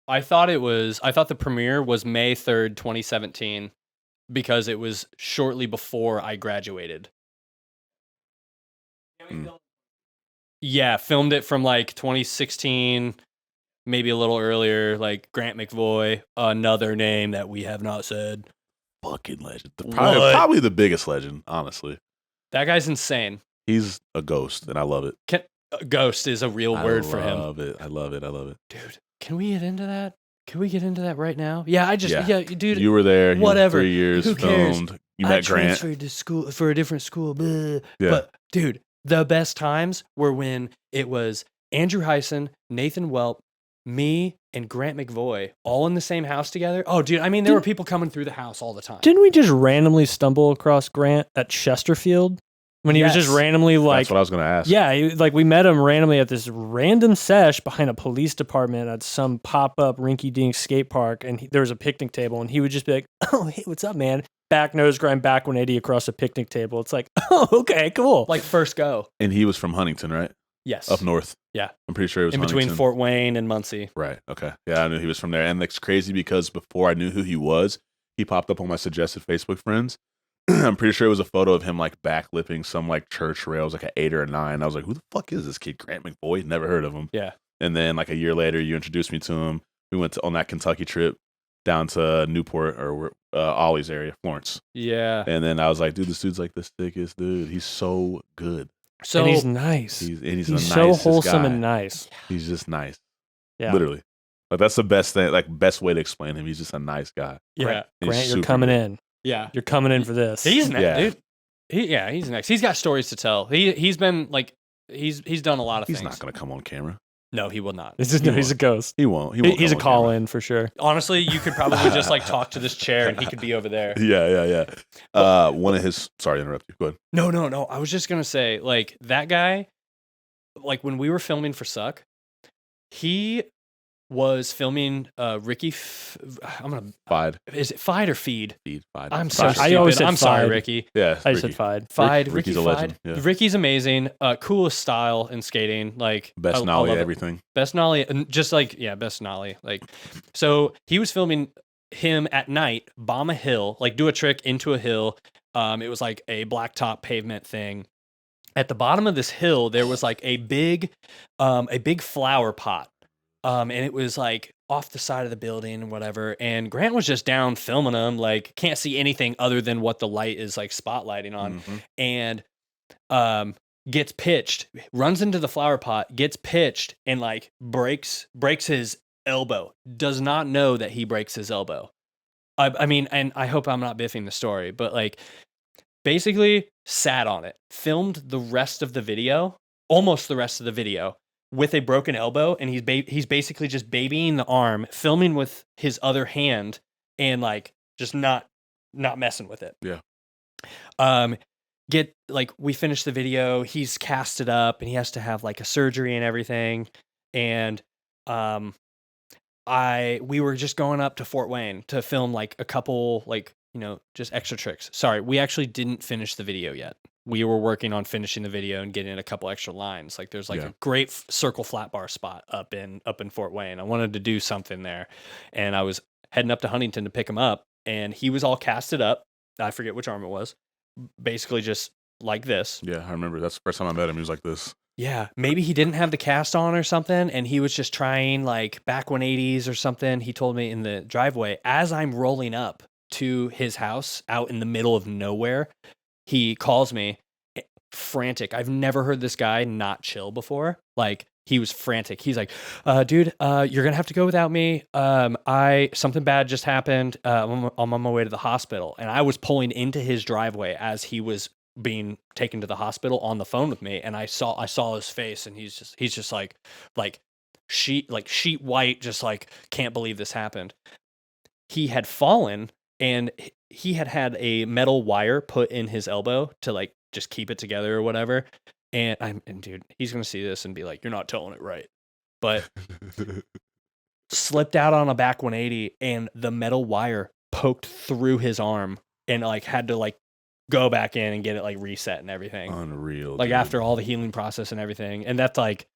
I thought the premiere was May 3rd, 2017 because it was shortly before I graduated. Yeah, filmed it from like 2016, maybe a little earlier, like Grant McVoy, another name that we have not said. Fucking legend. What? Probably the biggest legend, honestly. That guy's insane. He's a ghost, and I love it. Ghost is a real word for him. I love it. I love it. Dude, can we get into that? Can we get into that right now? Yeah, dude. You were there. You whatever. Were 3 years. Who cares? Filmed. You I met Grant. transferred to school for a different school. Blah. Yeah. But dude, the best times were when it was Andrew Heisen, Nathan Welp, me, and Grant McVoy all in the same house together. Oh, dude, I mean, there were people coming through the house all the time. Didn't we just randomly stumble across Grant at Chesterfield when he was just Yes. randomly like? That's what I was going to ask. Yeah, like we met him randomly at this random sesh behind a police department at some pop-up rinky-dink skate park, and there was a picnic table, and he would just be like, "Oh, hey, what's up, man?" Back nose grind, back 180 across a picnic table. It's like, oh, okay, cool. Like first go. And he was from Huntington, right? Yes. Up north. Yeah. I'm pretty sure it was in between Huntington. Fort Wayne and Muncie. Right. Okay. Yeah, I knew he was from there. And it's crazy because before I knew who he was, he popped up on my suggested Facebook friends. I'm pretty sure it was a photo of him like backlipping some like church rails, like an 8 or a 9. I was like, who the fuck is this kid? Grant McVoy? Never heard of him. Yeah. And then like a year later, you introduced me to him. We went on that Kentucky trip down to Newport or Ollie's area, Florence. Yeah. And then I was like, dude, this dude's like the sickest dude. He's so good. So and he's nice. He's He's the so nicest wholesome guy. and nice. He's just nice. Yeah. Literally. Like that's the best thing, like best way to explain him. He's just a nice guy. yeah. He's Grant, you're super coming good. in. Yeah. You're coming in for this. He's next, Yeah. dude. He's next. He's got stories to tell. He's been like he's done a lot of He's things. not gonna come on camera. No, he will not. He's a ghost. He won't. He won't He's a come on call camera. in for sure. Honestly, you could probably just like talk to this chair and he could be over there. Yeah. One of his. Sorry to interrupt you. Go ahead. No. I was just gonna say, like, that guy, like when we were filming for Suck, he was filming Ricky. I'm gonna. Fide. Is it Fide or Feed? Feed. Fide. I'm so Fide. stupid. I always said I'm sorry, Fide. Ricky. Yeah. I Ricky. said Fide. Fide. Ricky's Ricky a legend, Fide. yeah. Ricky's amazing. Coolest style in skating. Like Best I nollie. love it. Everything. Best nollie, and just like best nollie. Like, so he was filming him at night, bomb a hill, like do a trick into a hill. It was like a blacktop pavement thing. At the bottom of this hill, there was like a big flower pot, and it was like off the side of the building and whatever. And Grant was just down filming him, like can't see anything other than what the light is like spotlighting on, Mhm. and gets pitched, runs into the flower pot, gets pitched, and like breaks his elbow. Does not know that he breaks his elbow. I mean, and I hope I'm not biffing the story, but like basically sat on it, filmed the rest of the video, almost the rest of the video, with a broken elbow, and he's basically just babying the arm, filming with his other hand, and like just not messing with it. Yeah. We finished the video, he's casted up and he has to have like a surgery and everything. And we were just going up to Fort Wayne to film like a couple, like, you know, just extra tricks. Sorry, we actually didn't finish the video yet. We were working on finishing the video and getting a couple extra lines. Like there's like a great circle flat bar spot up in Fort Wayne. I wanted to do something there, and I was heading up to Huntington to pick him up, and he was all casted up. I forget which arm it was. Basically just like this. Yeah, I remember. That's the first time I met him. He was like this. Yeah, maybe he didn't have the cast on or something, and he was just trying like back 180s or something. He told me in the driveway as I'm rolling up to his house out in the middle of nowhere. He calls me frantic. I've never heard this guy not chill before. Like he was frantic. He's like, dude, you're going to have to go without me. Something bad just happened. I'm on my way to the hospital. And I was pulling into his driveway as he was being taken to the hospital on the phone with me. And I saw his face, and he's just like sheet white, just like, can't believe this happened. He had fallen, and he had a metal wire put in his elbow to like just keep it together or whatever. And dude, he's going to see this and be like, you're not telling it right. But slipped out on a back 180, and the metal wire poked through his arm, and like had to like go back in and get it like reset and everything. Unreal. Like dude. After all the healing process and everything. And that's like,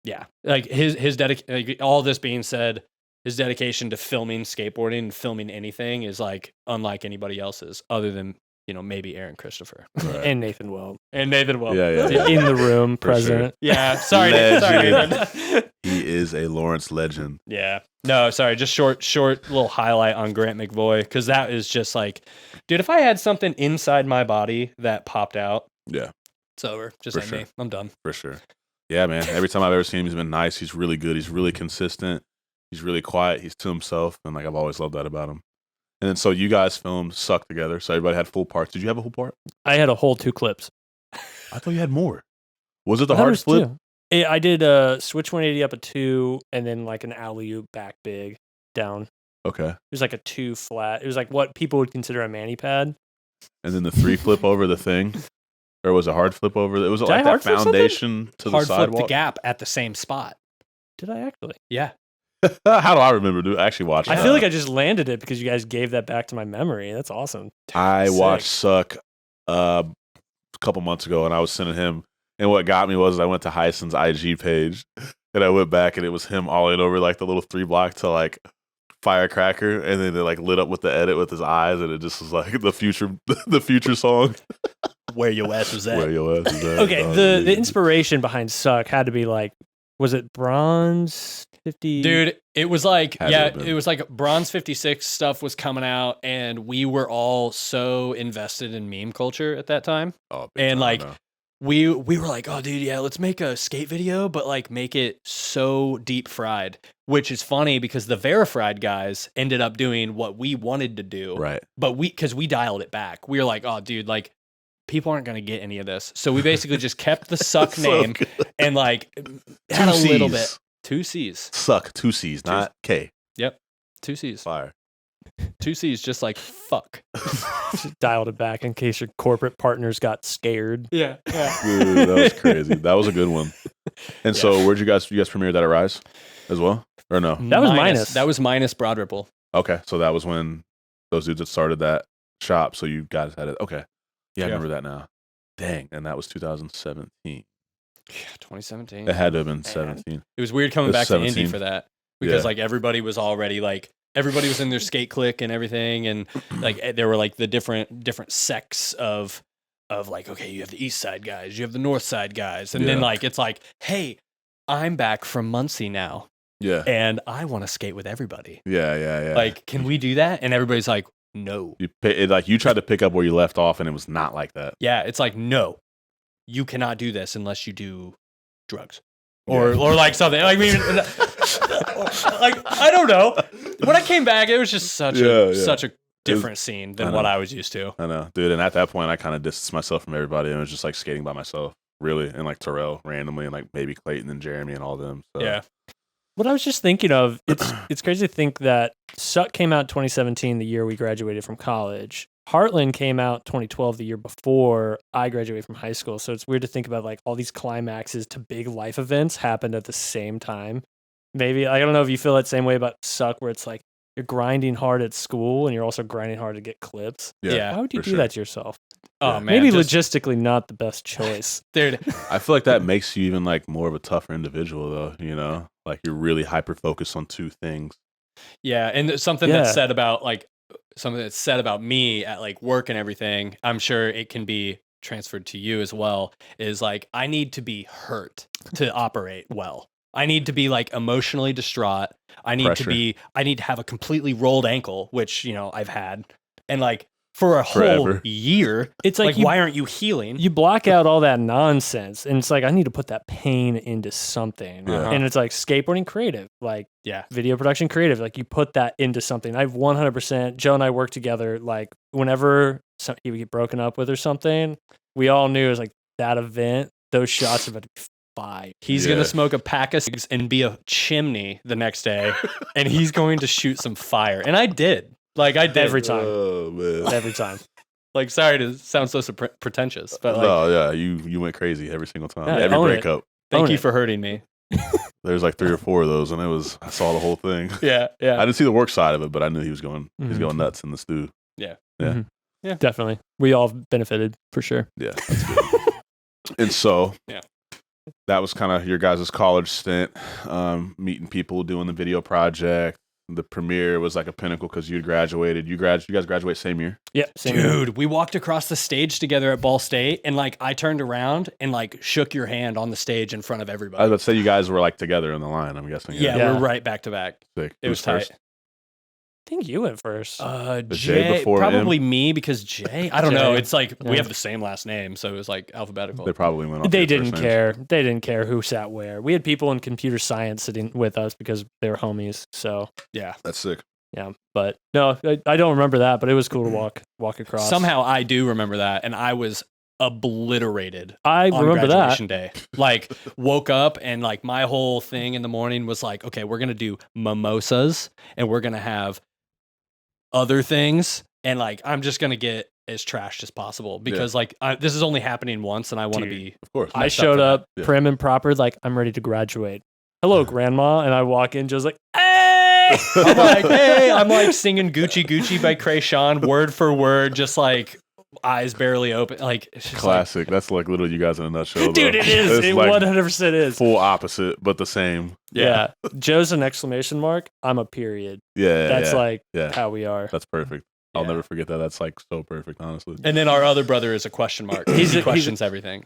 yeah, like his like, all this being said, his dedication to filming skateboarding and filming anything is like unlike anybody else's, other than, you know, maybe Aaron Christopher. Right. And Nathan Weld. Yeah. In the room, present. Sure. Yeah. Sorry, Nathan. He is a Lawrence legend. Yeah. No, sorry. Just short little highlight on Grant McVoy, because that is just like, dude, if I had something inside my body that popped out, yeah, it's over. Just end me. I'm done. For sure. Yeah, man. Every time I've ever seen him, he's been nice. He's really good. He's really consistent. He's really quiet. He's to himself, and like I've always loved that about him. And then so you guys filmed Suck together. So everybody had full parts. Did you have a full part? I had a whole 2 clips. I thought you had more. Was it the hard flip? I did a switch 180 up a 2, and then like an alley-oop back big down. Okay. It was like a 2 flat. It was like what people would consider a mani pad. And then the 3 flip over the thing? Or was it hard flip over? It was like that foundation to hard the sidewalk? Hard flip the gap at the same spot. Did I actually? Yeah. How do I remember? Dude, I actually watched it. I feel like I just landed it because you guys gave that back to my memory. That's awesome. I watched Suck a couple months ago, and I was sending him. And what got me was I went to Hyson's IG page, and I went back, and it was him all in over like the little 3 block to like Firecracker, and then it like lit up with the edit with his eyes, and it just was like the future song. Where your ass was at. Where your ass was at. Okay, the inspiration behind Suck had to be like, was it bronze 50? Dude, it was like, it was like bronze 56 stuff was coming out, and we were all so invested in meme culture at that time. Oh, and like we were like, oh dude, yeah, let's make a skate video, but like make it so deep fried, which is funny because the Verified guys ended up doing what we wanted to do. Right. But because we dialed it back. We were like, oh dude, like people aren't going to get any of this. So we basically just kept the Suck name and like had a little bit. 2 C's. Suck, 2 C's, not K. Yep. 2 C's. Fire. 2 C's, just like fuck. Just dialed it back in case your corporate partners got scared. Yeah. Dude, that was crazy. That was a good one. And so where'd you guys premiere that at Rise as well? Or no? That was minus. That was minus Broad Ripple. Okay. So that was when those dudes had started that shop. So you guys had it. Okay. Yeah, I remember that now. Dang. And that was 2017. Yeah, 2017. It had to have been 17. It was weird coming back 17. to Indy for that because like everybody was already like, everybody was in their skate clique and everything. And like there were like the different sects of like, okay, you have the East Side guys, you have the North Side guys. And then like, it's like, hey, I'm back from Muncie now. Yeah. And I want to skate with everybody. Yeah. Like, can we do that? And everybody's like, no. You tried to pick up where you left off, and it was not like that. Yeah, it's like, no, you cannot do this unless you do drugs or like something. Like, I mean, like I don't know. When I came back, it was just such a different scene than what I was used to. I know, dude. And at that point, I kind of distanced myself from everybody, and it was just like skating by myself, really, and like Terrell randomly, and like maybe Clayton and Jeremy and all of them. So. Yeah. What I was just thinking of, it's crazy to think that Suck came out 2017, the year we graduated from college. Heartland came out 2012, the year before I graduated from high school. So it's weird to think about like all these climaxes to big life events happened at the same time. maybe I don't know if you feel that same way about suck, where it's like you're grinding hard at school and you're also grinding hard to get clips. Yeah, Why would you for do sure. that to yourself? Oh Yeah. man, Maybe just- logistically not the best choice. dude. I feel like that makes you even like more of a tougher individual, though. You know, like you're really hyper focused on two things. Yeah, and something Yeah. that's said about me at like work and everything, I'm sure it can be transferred to you as well, is like I need to be hurt to operate well. I need to be like emotionally distraught. I need Pressure. to have a completely rolled ankle, which, I've had. And like for a whole Forever. year, It's like, why aren't you healing? you block out all that nonsense, and it's like I need to put that pain into something. Yeah. And it's like skateboarding creative, like Yeah. video production creative, like you put that into something. I've 100%. Joe and I work together. Like whenever he would get broken up with or something, we all knew it was like that event. Those shots are about to be fire. He's going to smoke a pack of cigs and be a chimney the next day, and he's going to shoot some fire. And I did. Like I did. Every time. Oh man. Every time. Like, sorry to sound so pretentious, but like, No, yeah, you went crazy every single time. Yeah, Every own it. breakup. thank own you it. for hurting me. There's like 3 or 4 of those, and I saw the whole thing. Yeah, I yeah. didn't see the work side of it, but I knew he was going Mhm. nuts in the stew. Yeah. Mhm. Yeah. Definitely. We all benefited for sure. Yeah, that's good. And so, Yeah. that was kind of your guys' college stint, meeting people, doing the video project. The premiere was like a pinnacle because you had graduated. You guys graduate same year. Yeah. Same here. Dude, we walked across the stage together at Ball State, and like I turned around and like shook your hand on the stage in front of I everybody. was about to say you guys were like together in the line. I'm guessing. Yeah, Yeah. we're right back to back. Sick. It Who's was tight. first? I think you went first. Jay Jay, before probably me because Jay. I don't know. Jay. It's like we Yeah. have the same last name, so it was like alphabetical. They probably went off. They your didn't first names. care. They didn't care who sat where. We had people in computer science sitting with us because they were homies. So Yeah. That's sick. yeah, but no, I don't remember that. But it was cool to walk across. Somehow I do remember that, and I was obliterated I on remember that. graduation day. Like woke up and like my whole thing in the morning was like, okay, we're gonna do mimosas and we're gonna have other things, and like I'm just gonna get as trashed as possible because like this is only happening once, and I want to Dude. be. Of course. I messed up showed for that. up Yeah. prim and proper, like I'm ready to graduate. Hello, grandma, and I walk in, Joe's like, hey. I'm like, hey, I'm like singing Gucci Gucci by Krayshawn word for word, just like eyes barely open. Like it's just Classic. That's like literally you guys in a nutshell. Dude, though. it is. It's It like 100% is. full opposite, but the same. Yeah. Joe's an exclamation mark. I'm a period. Yeah. That's yeah, like yeah. how we are. That's perfect. I'll Yeah. never forget that. That's like so perfect, honestly. And then our other brother is a question mark. He questions everything.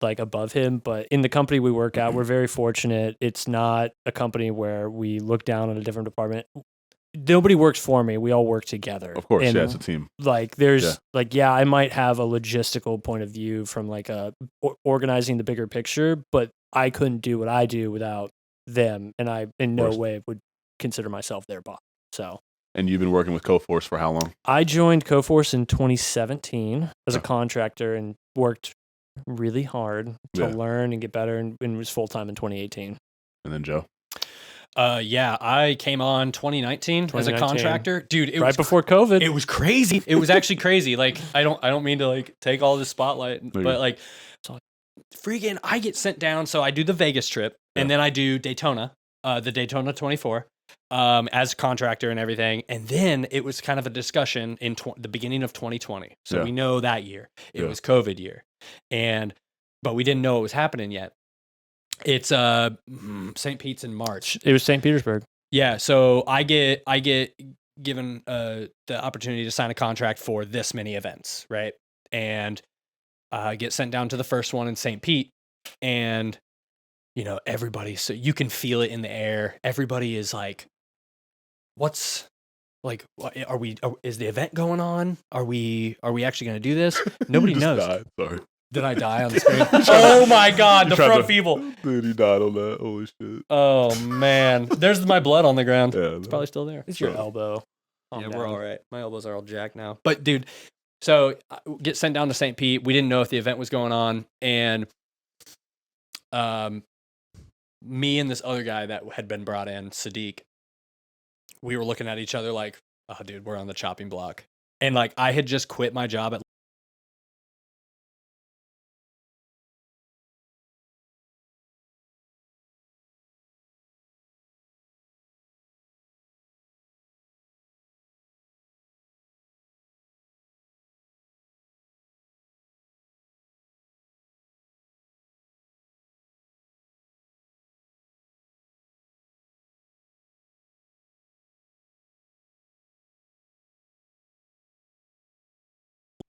Like above him, but in the company we work at, we're very fortunate. It's not a company where we look down on a different department. Nobody works for me. We all work together. Of course, And, yeah, it's a team. like there's Yeah. like I might have a logistical point of view from like organizing the bigger picture, but I couldn't do what I do without them, and I in no course. way would consider myself their boss. So And you've been working with CoForce for how long? I joined CoForce in 2017 as a Yeah. contractor and worked really hard to Yeah. learn and get better, and was full time in 2018. And then Joe. Yeah, I came on 2019 as a 2019. contractor. Dude, it Right was before COVID. it was crazy. It was actually crazy. Like I don't mean to like take all this spotlight, but like so freaking I get sent down, so I do the Vegas trip and then I do Daytona, the Daytona 24 as contractor and everything. And then it was kind of a discussion in the beginning of 2020. So Yeah. we know that year. It Yeah. was COVID year. But we didn't know it was happening yet. It's St. Pete's in March. It was St. Petersburg. Yeah, so I get given the opportunity to sign a contract for this many events, right? And I get sent down to the first one in St. Pete, and everybody. So you can feel it in the air. Everybody is like, "What's like? Is the event going on? Are we actually going to do this?" Nobody Just knows. died. Sorry. Did I die on the screen? Oh my God, the front people. Dude, you died on that. Holy shit. Oh man, there's my blood on the ground. Yeah, It's probably still there. It's your elbow. Yeah, we're all right. My elbows are all jacked now. But dude, so I get sent down to St. Pete. We didn't know if the event was going on, and me and this other guy that had been brought in, Sadiq, we were looking at each other like, "Oh, dude, we're on the chopping block." And like, I had just quit my job at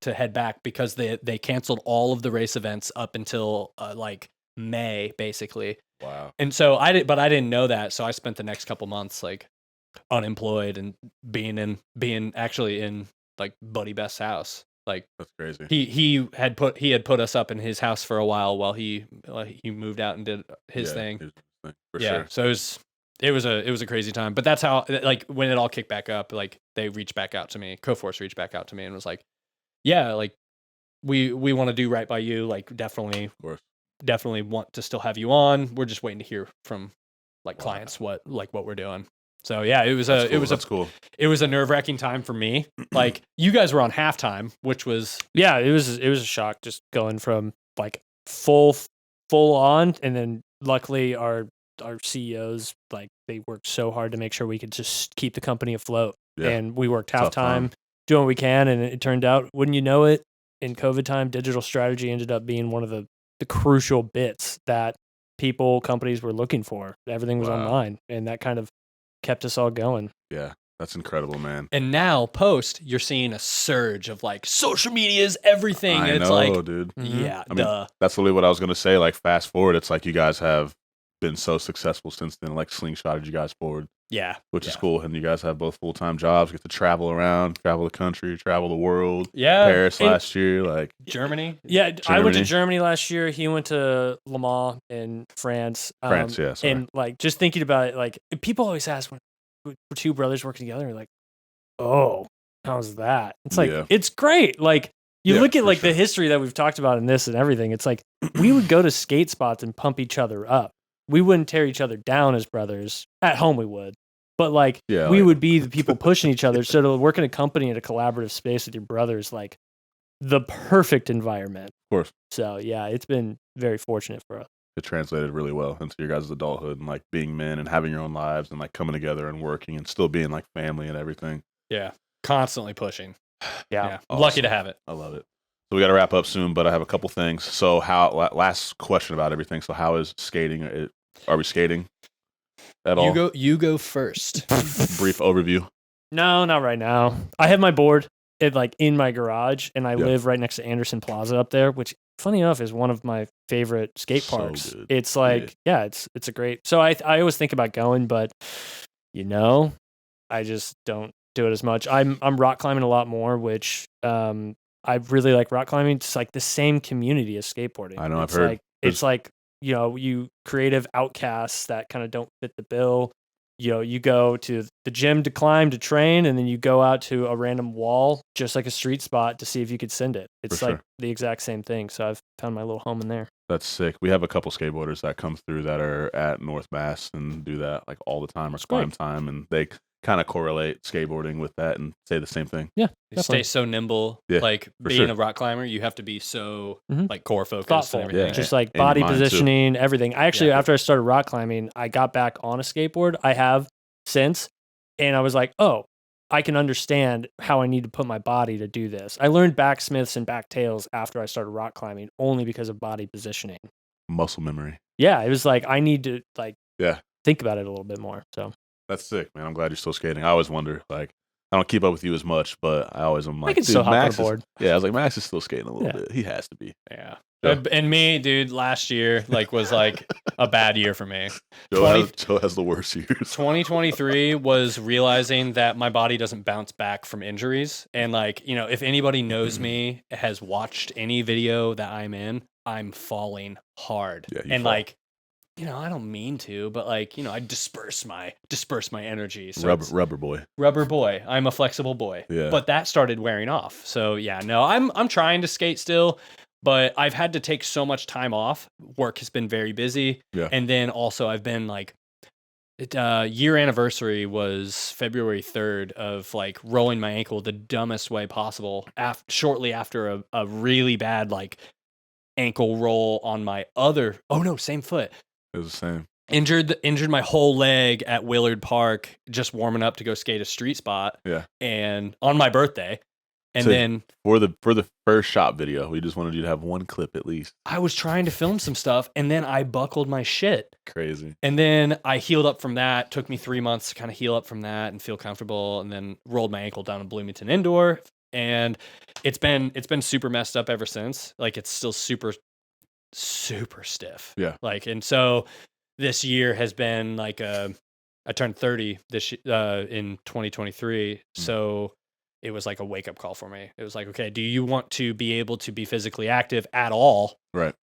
to head back because they canceled all of the race events up until like May, basically. Wow. And so I didn't know that. So I spent the next couple months like unemployed and being actually in like Buddy Best's house. Like That's crazy. he had put us up in his house for a while he moved out and did his thing. For sure. So it was a crazy time. But that's how, like, when it all kicked back up, like they reached back out to me. Coforce reached back out to me and was like, yeah, like we want to do right by you. Like definitely want to still have you on. We're just waiting to hear from like clients what we're doing. So yeah, that's cool. It was a nerve-wracking time for me. Like you guys were on halftime, which was it was a shock just going from like full on, and then luckily our CEOs, like, they worked so hard to make sure we could just keep the company afloat. Yeah. And we worked halftime, doing what we can, and it turned out, wouldn't you know it, in COVID time, digital strategy ended up being one of the crucial bits that companies were looking for. Everything was online, and that kind of kept us all going. Yeah, that's incredible, man. And now, you're seeing a surge of like social media is everything. I it's know, like, dude. Yeah, I mean, that's literally what I was gonna say. Like, fast forward, it's like you guys have been so successful since then. Like, slingshotted you guys forward. Yeah, which is cool. And you guys have both full-time jobs, get to travel around, travel the country, travel the world. Yeah, Paris last year, like Germany. Yeah, I went to Germany last year. He went to Le Mans in France. France, yeah. Sorry. And like, just thinking about it, like, people always ask when two brothers working together, like, oh, how's that? It's like, it's great. Like, you look at like the history that we've talked about in this and everything. It's like we would go to skate spots and pump each other up. We wouldn't tear each other down as brothers. At home we would. But like, we would be the people pushing each other. So to work in a company in a collaborative space with your brothers, like, the perfect environment. Of course. So yeah, it's been very fortunate for us. It translated really well into your guys' adulthood and like being men and having your own lives and like coming together and working and still being like family and everything. Yeah. Constantly pushing. Yeah. Awesome. Lucky to have it. I love it. So we got to wrap up soon, but I have a couple things. So last question about everything. So how is skating? Are we skating at all? You go first. Brief overview. No, not right now. I have my board in my garage, and I live right next to Anderson Plaza up there, which, funny enough, is one of my favorite skate parks. Good. It's like, it's a great. So I always think about going, but I just don't do it as much. I'm rock climbing a lot more, which I really like rock climbing. It's like the same community as skateboarding. I know, I've heard. It's like, you creative outcasts that kind of don't fit the bill. You go to the gym to climb, to train, and then you go out to a random wall, just like a street spot, to see if you could send it. It's like the exact same thing. So I've found my little home in there. That's sick. We have a couple skateboarders that come through that are at North Mass and do that like all the time, or climb time, and they kind of correlate skateboarding with that and say the same thing. Yeah, they stay so nimble. Yeah, like being a rock climber, you have to be so like core focused, thoughtful, and everything. Yeah, just like body positioning, everything. I actually, after I started rock climbing, I got back on a skateboard. I have since, and I was like, oh, I can understand how I need to put my body to do this. I learned backsmiths and backtails after I started rock climbing, only because of body positioning, muscle memory. Yeah, it was like I need to think about it a little bit more. So. That's sick, man. I'm glad you're still skating. I always wonder, like, I don't keep up with you as much, but I always am like, I can still hop on a board. I was like, Max is still skating a little bit. He has to be. Yeah. Joe. And me, dude, last year was like a bad year for me. Joe has the worst years. 2023 was realizing that my body doesn't bounce back from injuries. And if anybody knows me, has watched any video that I'm in, I'm falling hard. Yeah, and fall. I don't mean to, but I disperse my energy. So Rubber boy. Rubber boy. I'm a flexible boy. Yeah. But that started wearing off. So yeah, no, I'm trying to skate still, but I've had to take so much time off. Work has been very busy. Yeah. And then also I've been year anniversary was February 3rd of rolling my ankle the dumbest way possible shortly after a really bad ankle roll on my same foot. It was the same. Injured my whole leg at Willard Park just warming up to go skate a street spot. Yeah. And on my birthday. And So then for the first shop video, we just wanted you to have one clip at least. I was trying to film some stuff and then I buckled my shit. Crazy. And then I healed up from that. Took me 3 months to kind of heal up from that and feel comfortable, and then rolled my ankle down in Bloomington Indoor. And it's been super messed up ever since. It's still super, super stiff. Yeah. And so this year has been I turned 30 in 2023. So it was like a wake up call for me. It was okay, do you want to be able to be physically active at all? Right.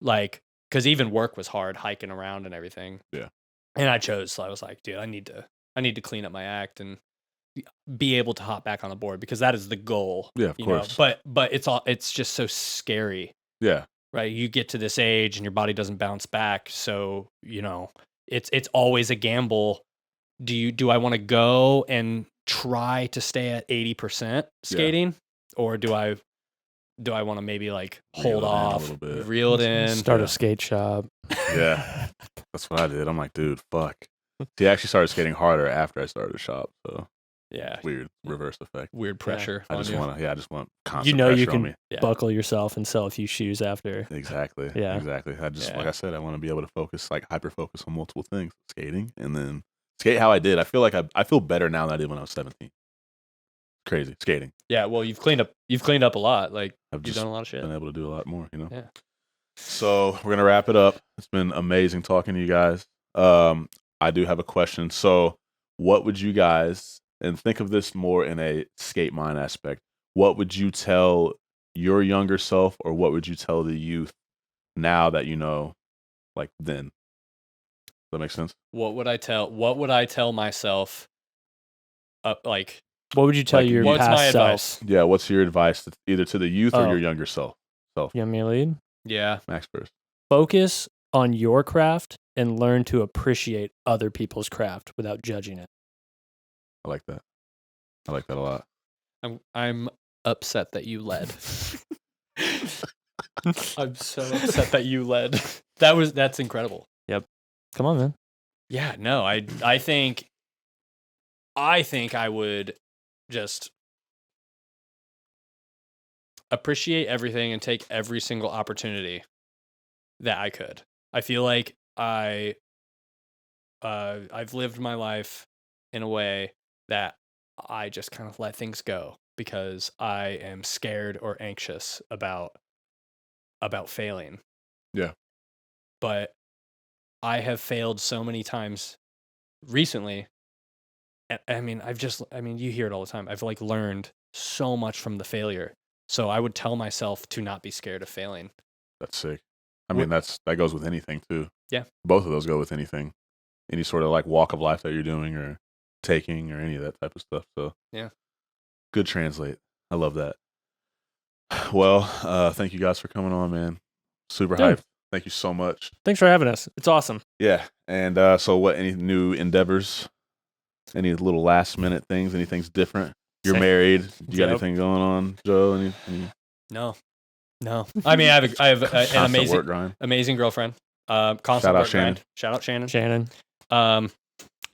Because even work was hard, hiking around and everything. Yeah. And I chose. I was like, dude, I need to clean up my act and be able to hop back on the board, because that is the goal. Yeah, of course. But it's just so scary. Yeah. Right. You get to this age and your body doesn't bounce back. So, it's always a gamble. Do I want to go and try to stay at 80% skating, or do I want to maybe hold off, reel it in, start a skate shop? Yeah. That's what I did. I'm like, dude, fuck. See, I actually started skating harder after I started the shop. So yeah, weird reverse effect. weird pressure. I just want constant you pressure can on me. buckle yourself and sell a few shoes after. Exactly. Yeah. Exactly. Like I said, I want to be able to focus, hyper focus on multiple things, skating, and then skate how I did. I feel like I feel better now than I did when I was 17. Crazy skating. Yeah. Well, you've cleaned up a lot. I've you've done a lot of shit. Been able to do a lot more. Yeah. So we're gonna wrap it up. It's been amazing talking to you guys. I do have a question. So, what would you guys, and think of this more in a skate mind aspect, what would you tell your younger self, or what would you tell the youth now that you know, then? Does that make sense? What would I tell myself? What would you tell your what's past my self? advice? Yeah. What's your advice, either to the youth or your younger self? You want me to lead? Yeah. Max first. Focus on your craft and learn to appreciate other people's craft without judging it. I like that. I like that a lot. I'm upset that you led. I'm so upset that you led. That's incredible. Yep. Come on, man. Yeah, no, I think I would just appreciate everything and take every single opportunity that I could. I feel like I've lived my life in a way that I just kind of let things go because I am scared or anxious about failing. Yeah. But I have failed so many times recently. I mean, you hear it all the time. I've learned so much from the failure. So I would tell myself to not be scared of failing. That's sick. I mean, that goes with anything too. Yeah. Both of those go with anything. Any sort of walk of life that you're doing or taking or any of that type of stuff. So yeah. Good translate. I love that. Well, thank you guys for coming on, man. Super hyped. Thank you so much. Thanks for having us. It's awesome. Yeah. And so any new endeavors? Any little last minute things? Anything's different? You're married. You got anything going on, Joe? Any... No. I mean, I have an amazing girlfriend. Constant Shout out work Shannon. grind. Shout out Shannon.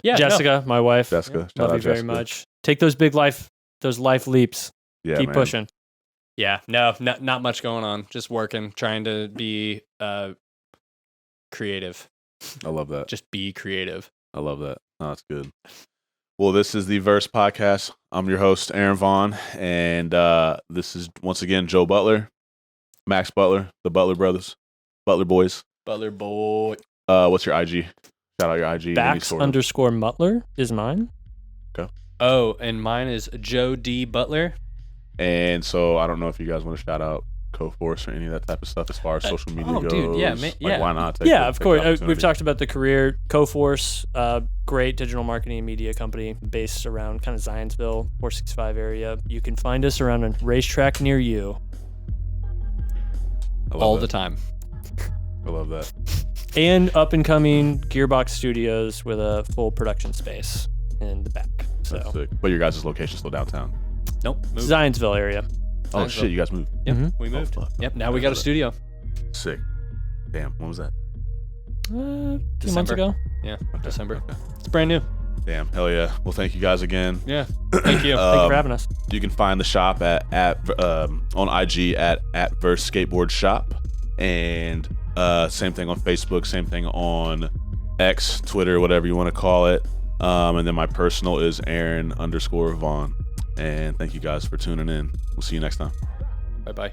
Yeah, Jessica, my wife. Jessica. Love you very much. Take those those life leaps. Yeah, Keep pushing. Yeah, no, not much going on. Just working, trying to be creative. I love that. Just be creative. I love that. Oh, that's good. Well, this is the Verse Podcast. I'm your host, Aaron Vaughn, and this is, once again, Joe Butler. Max Butler, the Butler brothers, Butler boys. Butler boy. What's your IG? Shout out your IG. Bax_Mutler is mine. Oh, and mine is Joe D. Butler. And so I don't know if you guys want to shout out CoForce or any of that type of stuff as far as social media goes. Dude, yeah, Why not? Of course. We've talked about the career. CoForce, great digital marketing and media company based around kind of Zionsville, 465 area. You can find us around a racetrack near you. All the time. I love that. And up and coming Gearbox Studios with a full production space in the back. So, That's sick. But your guys' location still downtown. Nope. Moved. Zionsville area. Oh Zionsville. shit, you guys moved. Yep, Mhm. we moved. fuck. Yep, now we got a studio. Sick. Damn, when was that? 2 months December. ago. Yeah, Okay, December. okay. It's brand new. Damn, hell yeah. Well, thank you guys again. Yeah. Thank you. Thank you for having us. You can find the shop on IG at VERSED Skateboard Shop, and same thing on Facebook, same thing on X, Twitter, whatever you want to call it. And then my personal is Aaron_Vaughn. And thank you guys for tuning in. We'll see you next time. Bye-bye.